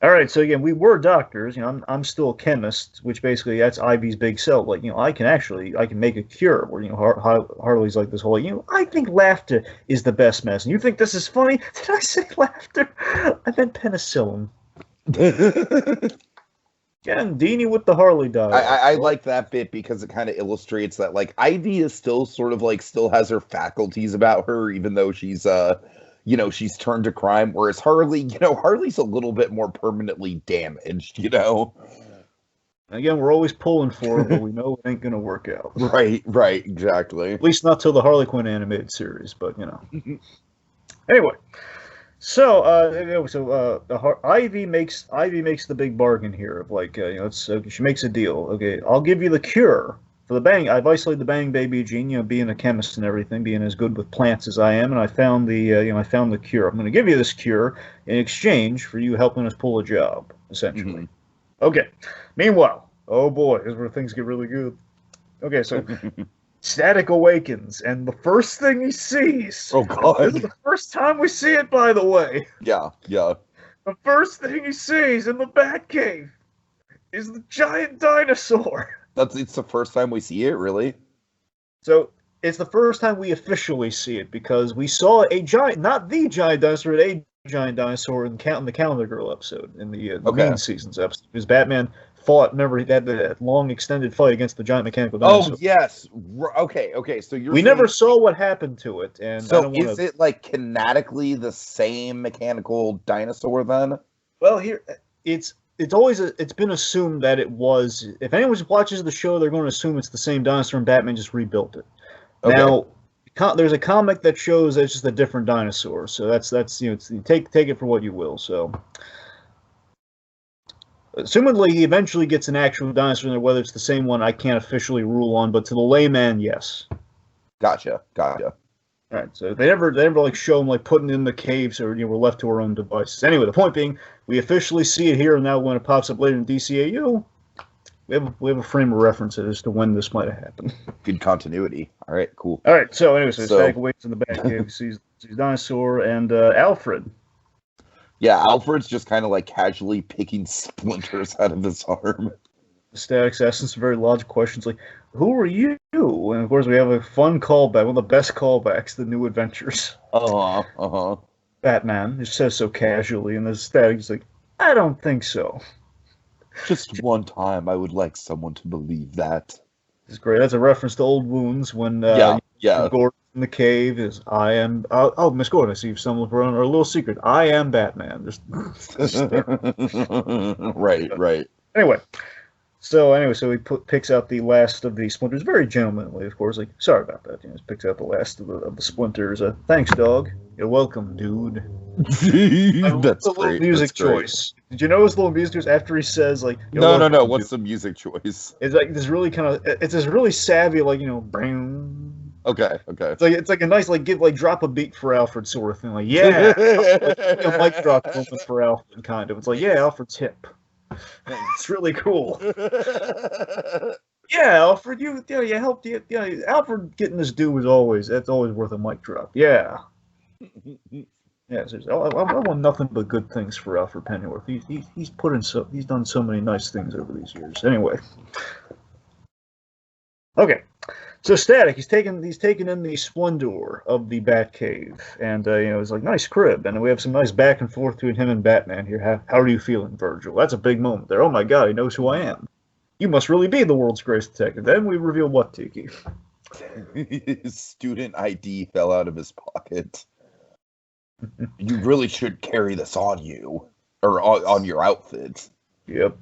All right, so again, we were doctors. I'm still a chemist, which basically that's Ivy's big sell. Like, I can make a cure. Where Harley's like this whole, I think laughter is the best medicine. You think this is funny? Did I say laughter? I meant penicillin. Again, Deanie with the Harley dog. I like that bit because it kind of illustrates that Ivy is still sort of still has her faculties about her, even though she's she's turned to crime. Whereas Harley, Harley's a little bit more permanently damaged. Again, we're always pulling for her, but we know it ain't gonna work out. Right, exactly. At least not till the Harley Quinn animated series, but Anyway. So, Ivy makes the big bargain here of she makes a deal. Okay, I'll give you the cure for the bang. I've isolated the bang baby gene, being a chemist and everything, being as good with plants as I am, and I found the cure. I'm going to give you this cure in exchange for you helping us pull a job, essentially. Mm-hmm. Okay. Meanwhile, oh boy, here's where things get really good. Okay, so. Static awakens, and the first thing he sees. Oh God! This is the first time we see it, by the way. Yeah. The first thing he sees in the Batcave is the giant dinosaur. It's the first time we see it, really. So it's the first time we officially see it because we saw a giant, not the giant dinosaur, a giant dinosaur in the Calendar Girl episode in the main season's episode. Because Batman fought. Remember, he had that long extended fight against the giant mechanical dinosaur. Oh yes. Okay. So we never saw what happened to it, and so is it kinetically the same mechanical dinosaur then? Well, here it's been assumed that it was. If anyone watches the show, they're going to assume it's the same dinosaur, and Batman just rebuilt it. Okay. Now, there's a comic that shows it's just a different dinosaur. So that's take it for what you will. So, assumedly, he eventually gets an actual dinosaur in there. Whether it's the same one, I can't officially rule on. But to the layman, yes. Gotcha. All right, so they never like show him like putting in the caves, or we're left to our own devices. Anyway, the point being, we officially see it here, and now when it pops up later in DCAU, we have a frame of reference as to when this might have happened. Good continuity. All right, cool. All right, so anyway, so Static awakens in the Batcave, sees Dinosaur and Alfred. Yeah, Alfred's just kind of like casually picking splinters out of his arm. Static's asking some very logical questions like, "Who are you?" And of course, we have a fun callback, one of the best callbacks, the New Adventures. Batman just says so casually, and the Static's like, "I don't think so." Just one time, I would like someone to believe that. It's great. That's a reference to Old Wounds when Gordon in the cave is, "I am." Oh, Miss Gordon, I see you've stumbled upon our little secret. I am Batman. Right. Anyway, so he picks out the last of the splinters, very gentlemanly, of course. Like, sorry about that. Just picks out the last of the splinters. Thanks, dog. You're welcome, dude. That's a great. Little music choice. Did you notice the little music choice after he says like? No. What's the music choice? It's like this really it's this really savvy bang. Okay. It's like a nice drop a beat for Alfred sort of thing. Like, yeah, a mic drop moment for Alfred kind of. It's like, yeah, Alfred's hip. It's really cool. Yeah, Alfred, you helped. Alfred getting this due that's always worth a mic drop. Yeah. Yeah, I want nothing but good things for Alfred Pennyworth. He's done so many nice things over these years. Anyway. Okay. So Static, he's taken in the splendor of the Batcave, and it's like nice crib, and we have some nice back and forth between him and Batman here. How are you feeling, Virgil? That's a big moment there. Oh my God, he knows who I am. You must really be the world's greatest detective. Then we reveal what, Tiki? His student ID fell out of his pocket. You really should carry this on you, or on your outfit. Yep.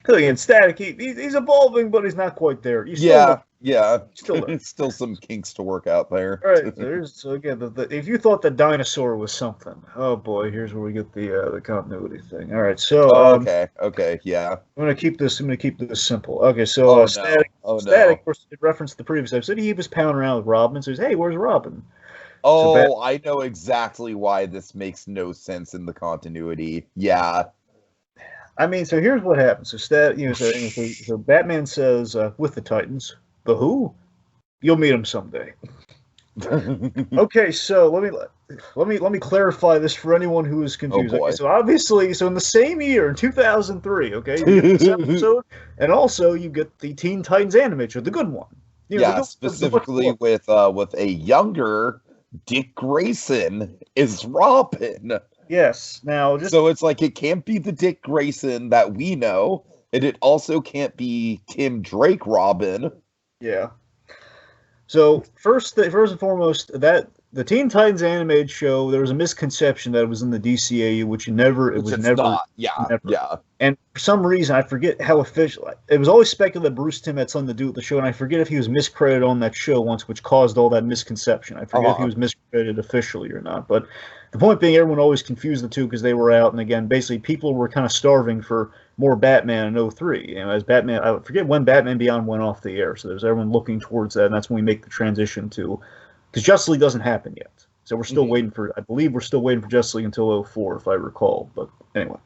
And Static, he's evolving, but he's not quite there. Still some kinks to work out there. All right. So again, if you thought the dinosaur was something, oh boy, here's where we get the continuity thing. All right. So okay, yeah. I'm gonna keep this simple. Okay. So Static, of course, it referenced the previous episode. He was pounding around with Robin. So he's, hey, where's Robin? I know exactly why this makes no sense in the continuity. Yeah. I mean, so here's what happens. So Batman says, with the Titans, the who? You'll meet them someday. Okay, so let me clarify this for anyone who is confused. Okay, so obviously, in the same year, in 2003, okay, you get this episode, and also you get the Teen Titans animated, the good one. Specifically with a younger Dick Grayson is Robin. Yes. Now, so it's like it can't be the Dick Grayson that we know, and it also can't be Tim Drake Robin. Yeah. So first and foremost, that the Teen Titans animated show, there was a misconception that it was in the DCAU, which never. Yeah. And for some reason, I forget how official. It was always speculated that Bruce Timm had something to do with the show, and I forget if he was miscredited on that show once, which caused all that misconception. I forget if he was miscredited officially or not. But the point being, everyone always confused the two because they were out, and again, basically, people were kind of starving for more Batman in 2003. As Batman, I forget when Batman Beyond went off the air, so there's everyone looking towards that, and that's when we make the transition to. Because Justice League doesn't happen yet. So we're still waiting for, I believe we're still waiting for Justice League until 2004, if I recall. But anyway.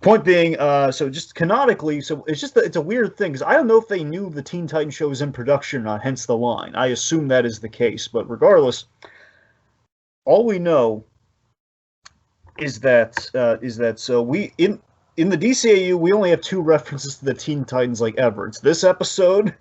Point being, so just canonically, so it's a weird thing, because I don't know if they knew the Teen Titans show was in production or not, hence the line. I assume that is the case. But regardless, all we know is that so we, in the DCAU, we only have two references to the Teen Titans ever. It's this episode,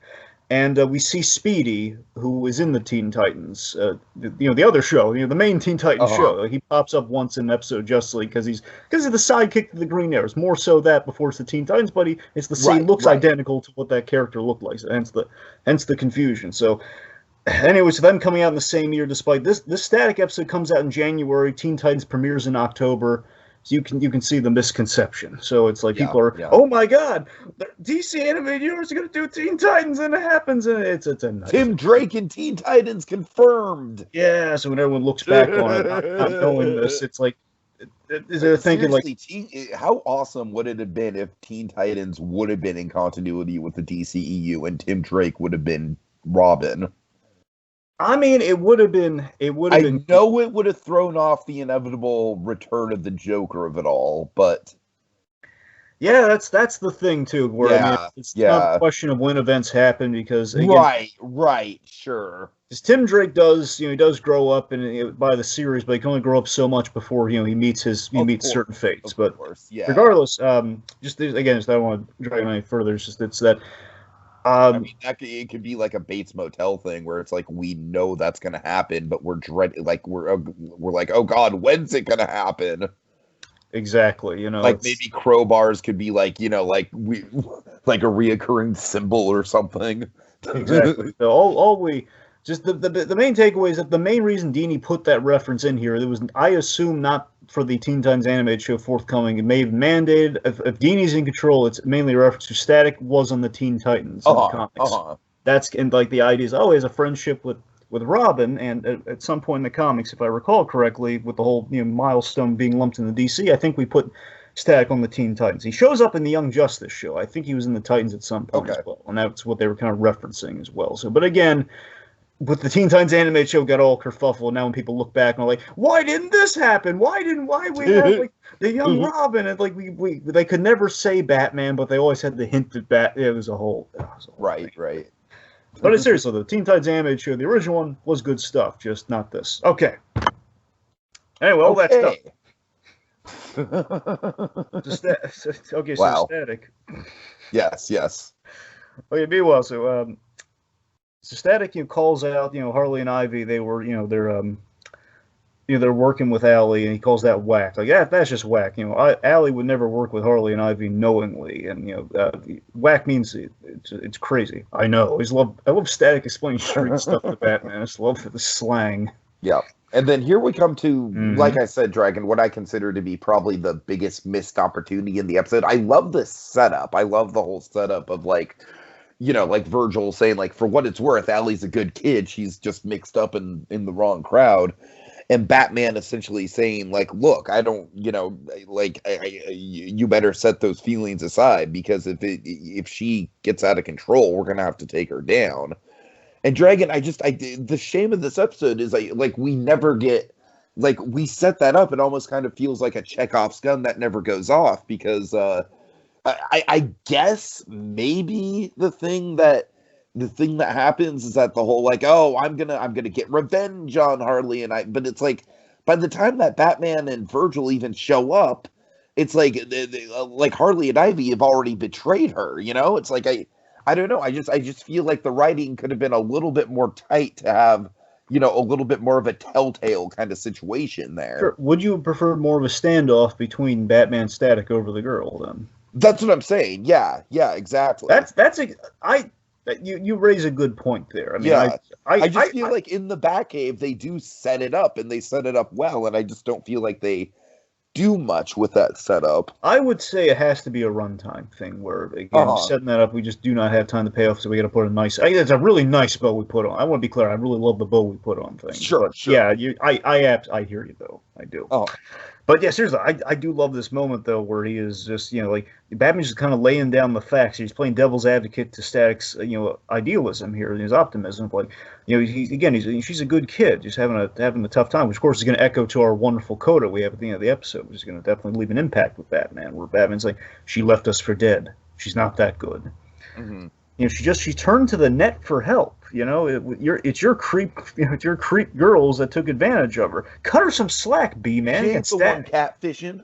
and we see Speedy, who is in the Teen Titans, the other show, the main Teen Titans show. He pops up once in an episode of Justice League because he's the sidekick to the Green Arrow. It's more so that before it's the Teen Titans, but it's the same, looks identical to what that character looked like. So hence the confusion. So anyway, so them coming out in the same year, despite this Static episode comes out in January, Teen Titans premieres in October. So you can see the misconception. So it's like Yeah, people are, yeah. oh my God, the DC animated universe are going to do Teen Titans, and it happens, and it's a nice Tim Drake and Teen Titans confirmed. Yeah, so when everyone looks back on it, not knowing this, it's like they're thinking like, seriously, how awesome would it have been if Teen Titans would have been in continuity with the DCEU and Tim Drake would have been Robin? I mean, it would have been. I know it would have thrown off the inevitable return of the Joker of it all, but yeah, that's the thing too. Where I mean, it's not a question of when events happen because again, right, sure. Because Tim Drake does, he does grow up by the series, but he can only grow up so much before he meets certain fates. But regardless, just again, I don't want to drag it any further. It's just that. I mean, it could be like a Bates Motel thing where it's like we know that's going to happen, but we're like, oh God, when's it going to happen? Exactly, like maybe crowbars could be like like a reoccurring symbol or something. Exactly. So all we just the main takeaway is that the main reason Dini put that reference in here, it was, I assume, not for the Teen Titans animated show forthcoming. It may have mandated, if Dini's in control, it's mainly a reference to Static was on the Teen Titans in the comics. That's, and like the idea is, he has a friendship with Robin, and at some point in the comics, if I recall correctly, with the whole milestone being lumped in the DC, I think we put Static on the Teen Titans. He shows up in the Young Justice show. I think he was in the Titans at some point as well, and that's what they were kind of referencing as well. So, but again, with the Teen Titans animated show got all kerfuffle. Now when people look back and are like, why didn't this happen? Why we have like the young Robin? And like they could never say Batman, but they always had the hint at Bat. It was a whole right. But seriously, the Teen Titans animated show, the original one, was good stuff, just not this. Okay. Anyway, all that stuff. Okay, so Static. Yes. Okay, meanwhile, so Static, calls out, Harley and Ivy. They were, they're working with Allie, and he calls that whack. Like, that's just whack. Allie would never work with Harley and Ivy knowingly, and whack means it's crazy. I know. I love Static explaining street stuff to Batman. I just love the slang. Yeah. And then here we come to, like I said, Dragon, what I consider to be probably the biggest missed opportunity in the episode. I love this setup. I love the whole setup of like Virgil saying, like, for what it's worth, Allie's a good kid. She's just mixed up in the wrong crowd. And Batman essentially saying, like, look, I don't, you better set those feelings aside, because if she gets out of control, we're going to have to take her down. And Dragon, the shame of this episode is we never get, we set that up. It almost kind of feels like a Chekhov's gun that never goes off, because I guess maybe the thing that happens is that the whole I'm gonna get revenge on Harley and but it's like by the time that Batman and Virgil even show up, it's like Harley and Ivy have already betrayed her. It's like I don't know. I just feel like the writing could have been a little bit more tight to have a little bit more of a telltale kind of situation there. Sure. Would you prefer more of a standoff between Batman and Static over the girl then? That's what I'm saying. Yeah, exactly. You raise a good point there. I mean, I just feel like in the Batcave they do set it up, and they set it up well, and I just don't feel like they do much with that setup. I would say it has to be a runtime thing where, again, setting that up, we just do not have time to pay off, so we got to put a nice. It's a really nice bow we put on. I want to be clear. I really love the bow we put on things. Sure. Yeah, I hear you though. I do. But yeah, seriously, I do love this moment though, where he is just Batman's just kind of laying down the facts. He's playing devil's advocate to Static's idealism here and his optimism. She's a good kid, just having a tough time, which of course is going to echo to our wonderful coda we have at the end of the episode, which is going to definitely leave an impact with Batman, where Batman's like, she left us for dead. She's not that good. Mm-hmm. She turned to the net for help. It's your creep girls that took advantage of her. Cut her some slack, B man. She ain't the one catfishing.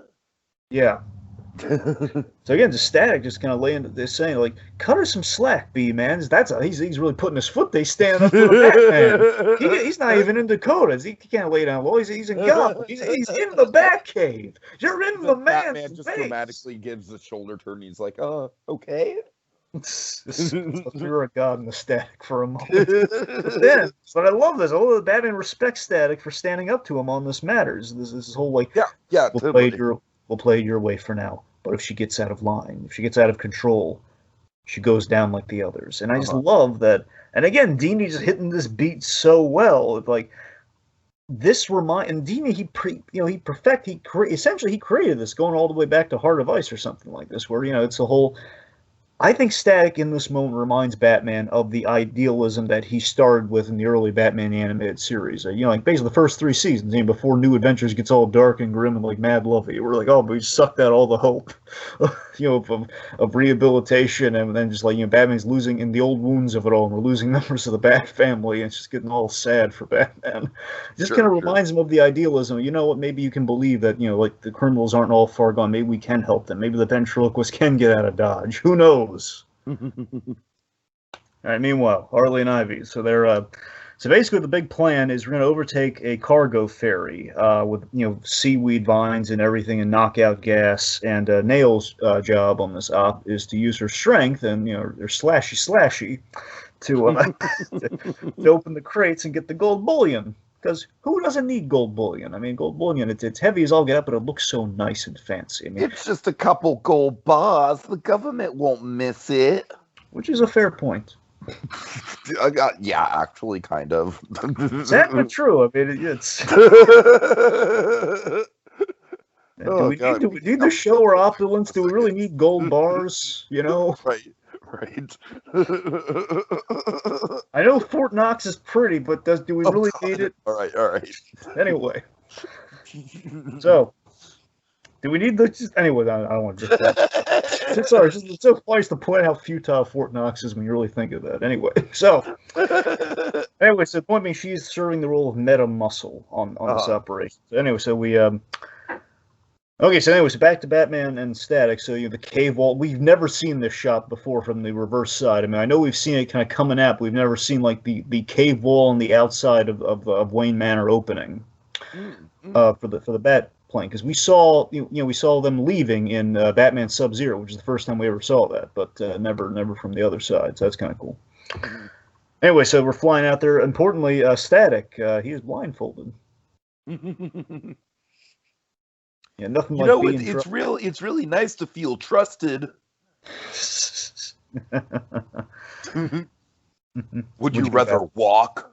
Yeah. So again, the Static just kind of laying this saying cut her some slack, B man. He's really putting his foot. They stand up for the Batman. He's not even in Dakota. He can't lay down low. He's in Gotham. He's in the Batcave. You're in the man's Batman just face. dramatically gives the shoulder turn. He's like, okay. You're a god in the Static for a moment. But I love this. Although the Batman respects Static for standing up to him on this matter. This whole totally. we'll play it your way for now. But if she gets out of line, if she gets out of control, she goes down like the others. And I just love that. And again, Dini just hitting this beat so well. Like this and Dini, essentially he created this, going all the way back to Heart of Ice or something like this, where it's a whole. I think Static in this moment reminds Batman of the idealism that he started with in the early Batman animated series. Like basically the first 3 seasons, before New Adventures gets all dark and grim and like mad lovey. We're like, oh, but we sucked out all the hope, of rehabilitation, and then just like Batman's losing in the old wounds of it all, and we're losing members of the Bat family, and it's just getting all sad for Batman. It just kind of reminds him of the idealism. You know what? Maybe you can believe that like the criminals aren't all far gone. Maybe we can help them. Maybe the ventriloquist can get out of Dodge. Who knows? All right. Meanwhile, Harley and Ivy. So they're so basically the big plan is we're going to overtake a cargo ferry with seaweed vines and everything and knockout gas. And Nail's job on this op is to use her strength and her slashy to open the crates and get the gold bullion. Because who doesn't need gold bullion? I mean, gold bullion, it's heavy as all get up, but it looks so nice and fancy. I mean, it's just a couple gold bars. The government won't miss it. Which is a fair point. Yeah, actually, kind of. Is that true? I mean, it's... Do we need to show our opulence? Do we really need gold bars? Right. I know Fort Knox is pretty, but do we really need it? All right. Anyway, so do we need the? Anyway, I don't want to just. Sorry, it's so funny to point out how futile Fort Knox is when you really think of that. Anyway, so the point being, she's serving the role of meta muscle on this operation. So anyway, so we Okay, so back to Batman and Static. So the cave wall. We've never seen this shot before from the reverse side. I mean, I know we've seen it kind of coming out, but we've never seen like the cave wall on the outside of Wayne Manor opening for the Bat plane, because we saw we saw them leaving in Batman Sub-Zero, which is the first time we ever saw that, but never from the other side. So that's kind of cool. Anyway, so we're flying out there. Importantly, Static, he is blindfolded. Yeah, nothing like being it's really nice to feel trusted. Would you rather walk?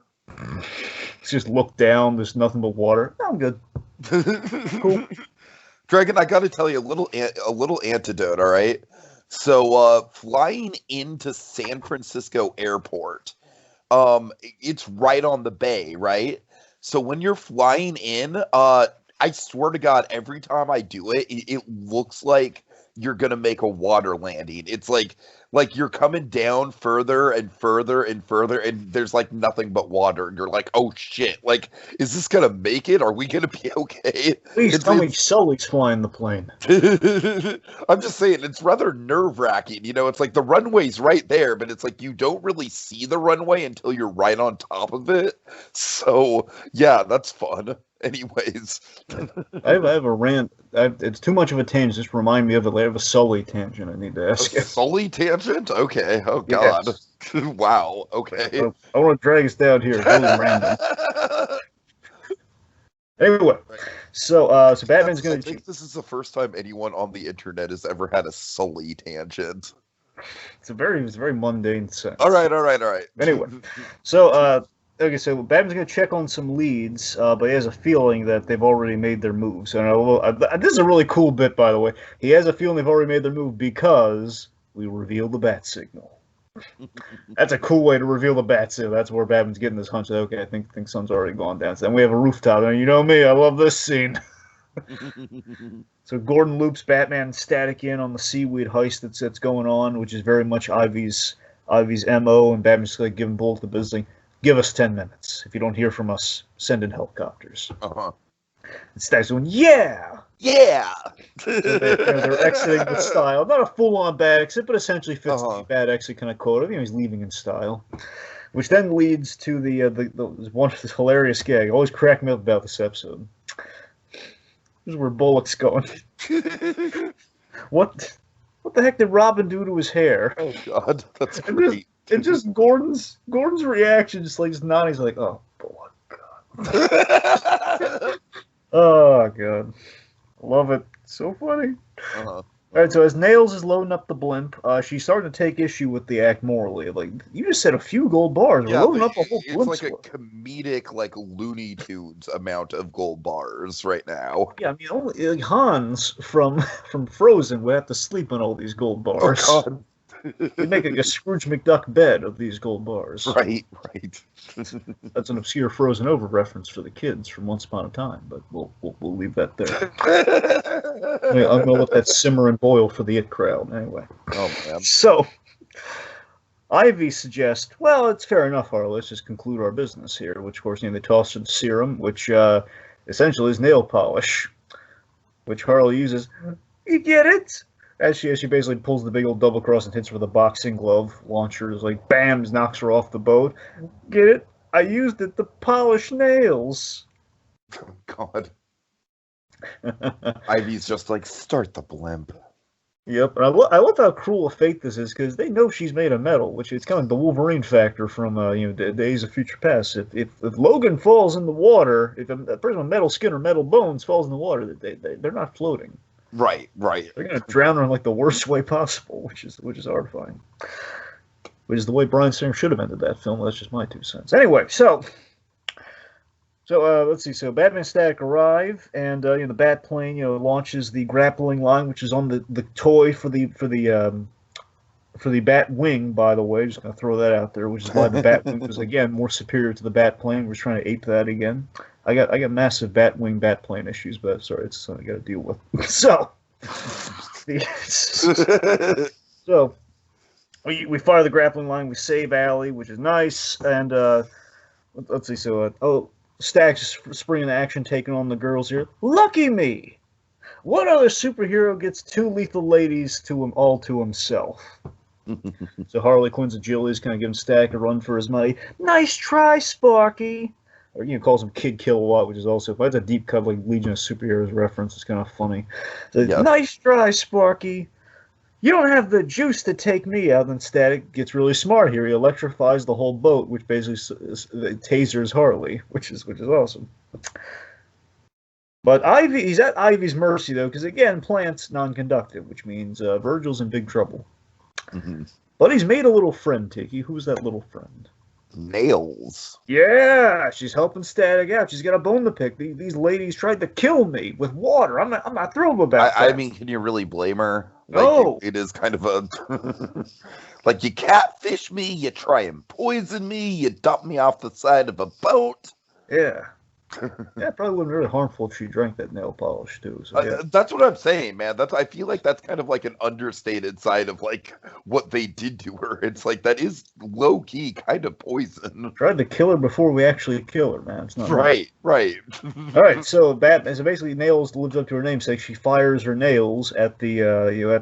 Just look down. There's nothing but water. No, I'm good. Cool. Dragon, I got to tell you a little antidote. All right. So, flying into San Francisco Airport, it's right on the bay, right? So when you're flying in, I swear to God, every time I do it, it looks like you're gonna make a water landing. It's like you're coming down further and further and further, and there's like nothing but water, and you're like, oh shit! Like, is this gonna make it? Are we gonna be okay? Please tell me Sully's flying the plane. I'm just saying, it's rather nerve-wracking. It's like the runway's right there, but it's like you don't really see the runway until you're right on top of it. So yeah, that's fun. Anyways, I have a rant. It's too much of a tangent. Just remind me of it. I have a Sully tangent I need to ask you. Sully tangent? Okay. Oh, God. Yes. Wow. Okay. I want to drag us down here. Really random. Anyway, so Batman's going to... I think this is the first time anyone on the internet has ever had a Sully tangent. It's a very mundane sense. All right. Anyway, so... Okay, so Batman's going to check on some leads, but he has a feeling that they've already made their move. So this is a really cool bit, by the way. He has a feeling they've already made their move because we reveal the bat signal. That's a cool way to reveal the bat signal. That's where Batman's getting this hunch that, okay, I think sun's already gone down. So then we have a rooftop, and you know me, I love this scene. So Gordon loops Batman and Static in on the seaweed heist that's going on, which is very much Ivy's MO, and Batman's just like giving Bullet the business. Give us 10 minutes. If you don't hear from us, send in helicopters. Uh-huh. And Stack's going, yeah! Yeah! So they're exiting with style. Not a full-on bad exit, but essentially fits the bad exit kind of quota. He's leaving in style. Which then leads to the one of this hilarious gag. Always crack me up about this episode. This is where Bullock's going. What the heck did Robin do to his hair? Oh, God. That's great. And just Gordon's reaction, just nodding. He's like, "Oh, God, oh God, love it." So funny. Uh-huh. All right, so as Nails is loading up the blimp, she's starting to take issue with the act morally. Like, you just said a few gold bars. We're Yeah, loading up a whole it's blimp like a squad. comedic, like Looney Tunes amount of gold bars right now. Yeah, I mean, only Hans from Frozen would have to sleep on all these gold Oh bars. God. He'd make a Scrooge McDuck bed of these gold bars. Right, right. That's an obscure Frozen Over reference for the kids from Once Upon a Time, but we'll leave that there. I'm gonna let that simmer and boil for the It crowd anyway. Oh man. So Ivy suggests, well, it's fair enough, Harley. Let's just conclude our business here. Which, of course, they toss her the serum, which essentially is nail polish, which Harley uses. You get it? As she basically pulls the big old double cross and hits her with a boxing glove. Launcher is like, bam, knocks her off the boat. Get it? I used it to polish nails. Oh God. Ivy's just like, start the blimp. Yep, and I love how cruel a fate this is, because they know she's made of metal, which is kind of the Wolverine factor from Days of Future Past. If Logan falls in the water, if a person with metal skin or metal bones falls in the water, they're not floating. Right, right. They're gonna drown her in like the worst way possible, which is horrifying. Which is the way Bryan Singer should have ended that film. That's just my 2 cents. Anyway, so let's see. So Batman Static arrive, and the Bat plane launches the grappling line, which is on the toy for the Bat wing. By the way, just gonna throw that out there, which is why the Bat wing was again more superior to the Bat plane. We're trying to ape that again. I got massive Bat wing Bat plane issues, but sorry, it's something I got to deal with. So we fire the grappling line. We save Allie, which is nice, and let's see. So Stack's spring into action, taking on the girls here. Lucky me! What other superhero gets 2 lethal ladies all to himself? So Harley Quinn's agility is kind of giving Stack a run for his money. Nice try, Sparky! Or calls him Kid Kilowatt, which is also that's a deep cut like Legion of Superheroes reference. It's kind of funny. So, yep. Nice try, Sparky. You don't have the juice to take me out. Then Static gets really smart here. He electrifies the whole boat, which basically tasers Harley, which is awesome. But he's at Ivy's mercy though, because again, plants non-conductive, which means Virgil's in big trouble. Mm-hmm. But he's made a little friend, Tiki. Who's that little friend? Nails. Yeah, she's helping Static out. She's got a bone to pick. These ladies tried to kill me with water. I'm not thrilled about that. I mean, can you really blame her? No. It is kind of a like you catfish me, you try and poison me, you dump me off the side of a boat. Yeah. Yeah, it probably wouldn't be really harmful if she drank that nail polish too. So, yeah. That's what I'm saying, man. I feel like that's kind of like an understated side of like what they did to her. It's like that is low key kind of poison. Tried to kill her before we actually kill her, man. It's not right. All right, so basically Nails lives up to her namesake. She fires her nails at the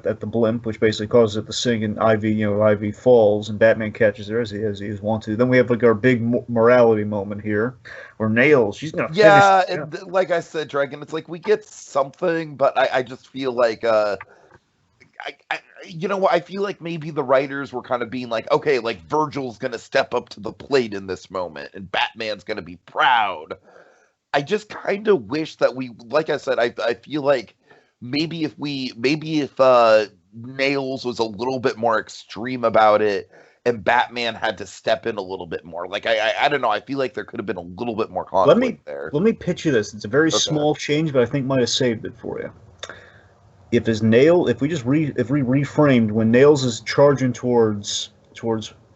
at the blimp, which basically causes it to sink, and Ivy falls, and Batman catches her as he is wont to. Then we have like our big morality moment here, where Nails she's gonna finish. And like I said, Dragon, it's like we get something, but I just feel like I feel like maybe the writers were kind of being like, okay, like Virgil's gonna step up to the plate in this moment, and Batman's gonna be proud. I just kind of wish that like I said, I feel like maybe if Nails was a little bit more extreme about it, and Batman had to step in a little bit more. Like I don't know. I feel like there could have been a little bit more conflict there. Let me pitch you this. It's a very small change, but I think might have saved it for you. If we reframed when Nails is charging towards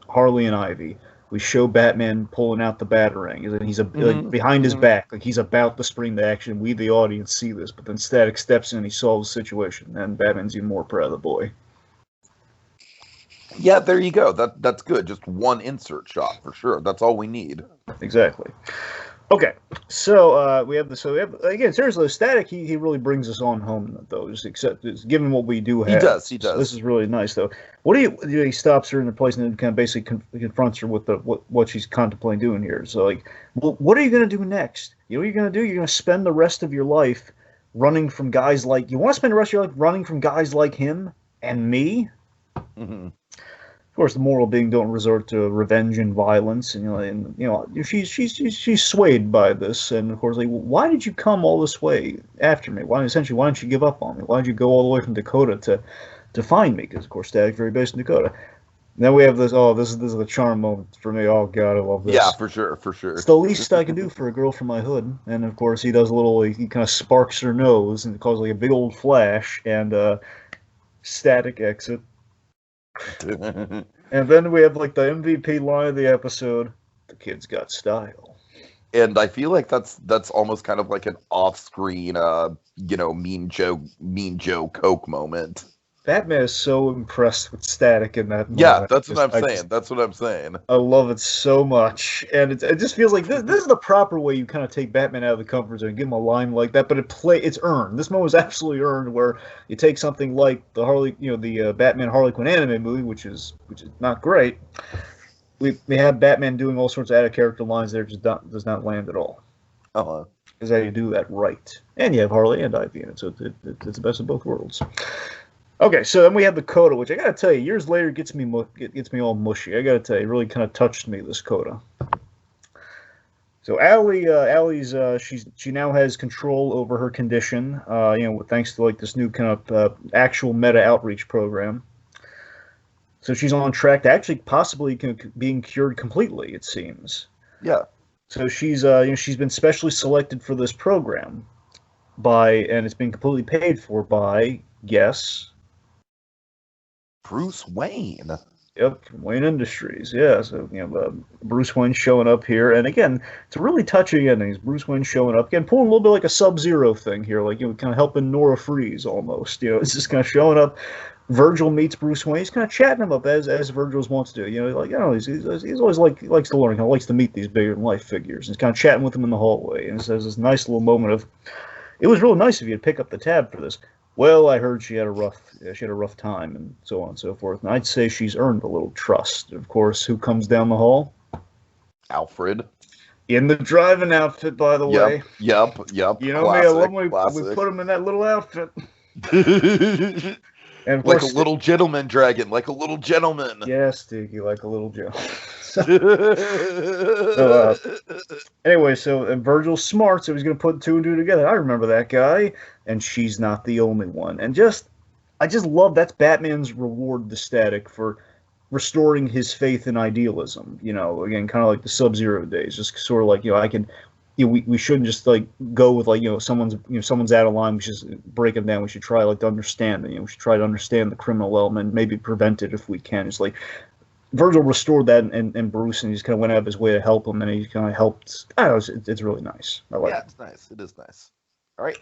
Harley and Ivy, we show Batman pulling out the Batarang, and he's like behind his back, like he's about to spring to action. We, the audience, see this, but then Static steps in and he solves the situation, and Batman's even more proud of the boy. Yeah, there you go. That's good. Just one insert shot for sure. That's all we need. Exactly. Okay, so we have again. Seriously, Static. He really brings us on home though. Just given what we do have. He does. So this is really nice though. He stops her in the place and kind of basically confronts her with what she's contemplating doing here. So like, well, what are you going to do next? You know what you're going to do? You're going to spend the rest of your life running from guys like. You want to spend the rest of your life running from guys like him and me. Mm-hmm. Of course, the moral being don't resort to revenge and violence, and she's swayed by this, and of course, like, why did you come all this way after me? Why didn't you give up on me? Why did you go all the way from Dakota to find me? Because of course, Static very based in Dakota. Then we have this. Oh, this is the charm moment for me. Oh God, I love this. Yeah, for sure, for sure. It's the least I can do for a girl from my hood. And of course, he does a little. He kind of sparks her nose and causes like a big old flash and static exit. And then we have like the MVP line of the episode. The kid's got style. And I feel like that's almost kind of like an off-screen, Mean Joe Coke moment. Batman is so impressed with Static in that moment. Yeah, that's what I'm saying. That's what I'm saying. I love it so much, and it just feels like this is the proper way you kind of take Batman out of the comfort zone and give him a line like that. But it's earned. This moment was absolutely earned, where you take something like the Batman Harley Quinn anime movie, which is not great. We have Batman doing all sorts of out of character lines there, just does not land at all. Is how you do that right, and you have Harley and Ivy in it, so it's the best of both worlds. Okay, so then we have the coda, which I gotta tell you, years later gets me all mushy. I gotta tell you, it really kind of touched me, this coda. So Allie's she now has control over her condition, thanks to like this new kind of actual meta outreach program. So she's on track to actually possibly being cured completely, it seems. Yeah. So she's she's been specially selected for this program and it's been completely paid for by, guess, Bruce Wayne. Yep, from Wayne Industries. Yeah, so Bruce Wayne showing up here, and again, it's a really touching ending. Bruce Wayne showing up again, pulling a little bit like a Sub-Zero thing here, like kind of helping Nora Freeze almost. It's just kind of showing up. Virgil meets Bruce Wayne. He's kind of chatting him up as Virgil's wants to do. He's always likes to learn. He likes to meet these bigger than life figures. He's kind of chatting with them in the hallway, and there's this nice little moment of, it was real nice of you to pick up the tab for this. Well, I heard she had a rough time, and so on and so forth. And I'd say she's earned a little trust. Of course, who comes down the hall? Alfred. In the driving outfit, by the way. Yep. You know classic, me, I love when we put him in that little outfit. And like a little gentleman, Dragon. Like a little gentleman. Yes, Tiki, like a little gentleman. Anyway, and Virgil's smart, so he's going to put two and two together. I remember that guy, and she's not the only one. And I just love that's Batman's reward to Static for restoring his faith in idealism. Again, kind of like the Sub-Zero days, just sort of like we shouldn't just like go with someone's out of line. We should just break them down. We should try to understand it. We should try to understand the criminal element, maybe prevent it if we can. It's like Virgil restored that in Bruce, and he just kind of went out of his way to help him, and he kind of helped. I don't know, it's really nice. I like it. It's nice. It is nice. All right.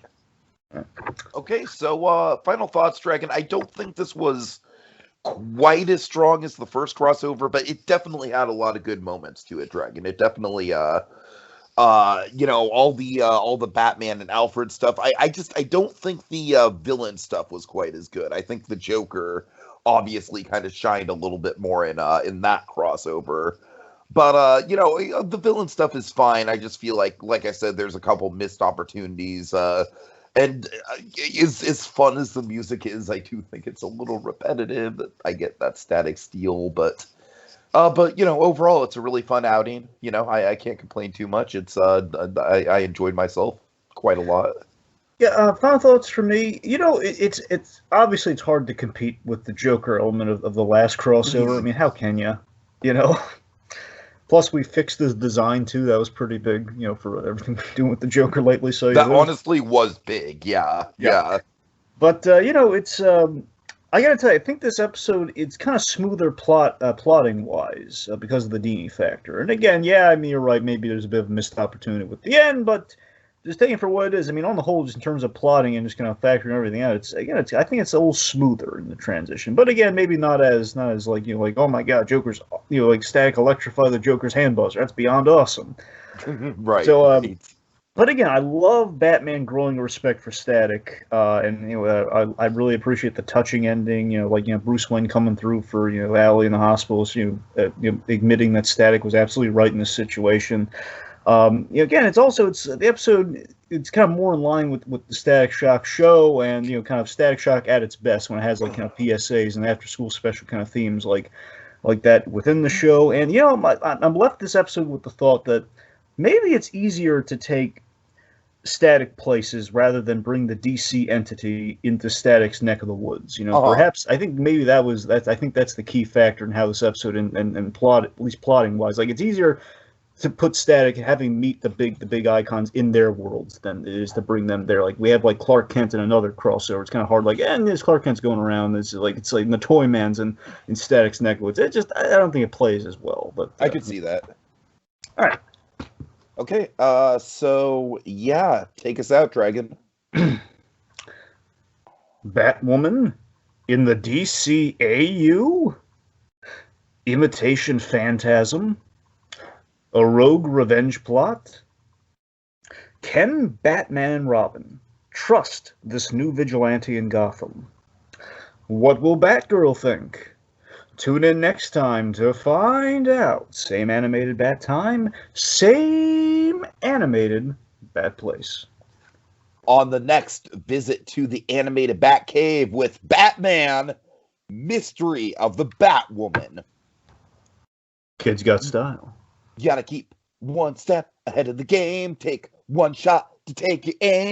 Okay, so final thoughts, Dragon. I don't think this was quite as strong as the first crossover, but it definitely had a lot of good moments to it, Dragon. It definitely all the Batman and Alfred stuff. I don't think the villain stuff was quite as good. I think the Joker obviously kind of shined a little bit more in that crossover. But the villain stuff is fine. I just feel like I said, there's a couple missed opportunities. And as fun as the music is, I do think it's a little repetitive. I get that Static Steel, but overall, it's a really fun outing. I can't complain too much. It's I enjoyed myself quite a lot. Yeah, final thoughts for me. It's obviously it's hard to compete with the Joker element of the last crossover. I mean, how can you? Plus, we fixed the design too. That was pretty big, for everything we're doing with the Joker lately. So that honestly was big. Yeah. But it's. I gotta tell you, I think this episode, it's kind of smoother plotting wise because of the Dini factor. And again, yeah, I mean, you're right. Maybe there's a bit of a missed opportunity with the end, but just taking it for what it is. I mean, on the whole, just in terms of plotting and just kind of factoring everything out, I think it's a little smoother in the transition. But again, maybe not as like oh my God, Joker's like Static electrify the Joker's hand buzzer. That's beyond awesome. Right. So but again, I love Batman growing a respect for Static, and I really appreciate the touching ending. Bruce Wayne coming through for Allie in the hospital, admitting that Static was absolutely right in this situation. Again, it's the episode. It's kind of more in line with the Static Shock show, and kind of Static Shock at its best when it has PSAs and after school special kind of themes like like that within the show. And I'm left this episode with the thought that maybe it's easier to take Static places rather than bring the DC entity into Static's neck of the woods. Perhaps I think maybe I think that's the key factor in how this episode and plot, at least plotting wise, like it's easier to put Static having meet the big icons in their worlds than it is to bring them there. Like we have like Clark Kent in another crossover. It's kind of hard. Like, and there's Clark Kent's going around. It's like the Toy Man's in Static's neck of the woods. I don't think it plays as well. But I could see that. All right. Okay, so yeah, take us out, Dragon. Batwoman in the DCAU? Imitation Phantasm? A rogue revenge plot? Can Batman and Robin trust this new vigilante in Gotham? What will Batgirl think? Tune in next time to find out. Same animated bat time, same animated bat place. On the next visit to the animated Bat Cave with Batman, Mystery of the Batwoman. Kids got style. You gotta keep one step ahead of the game. Take one shot to take your aim.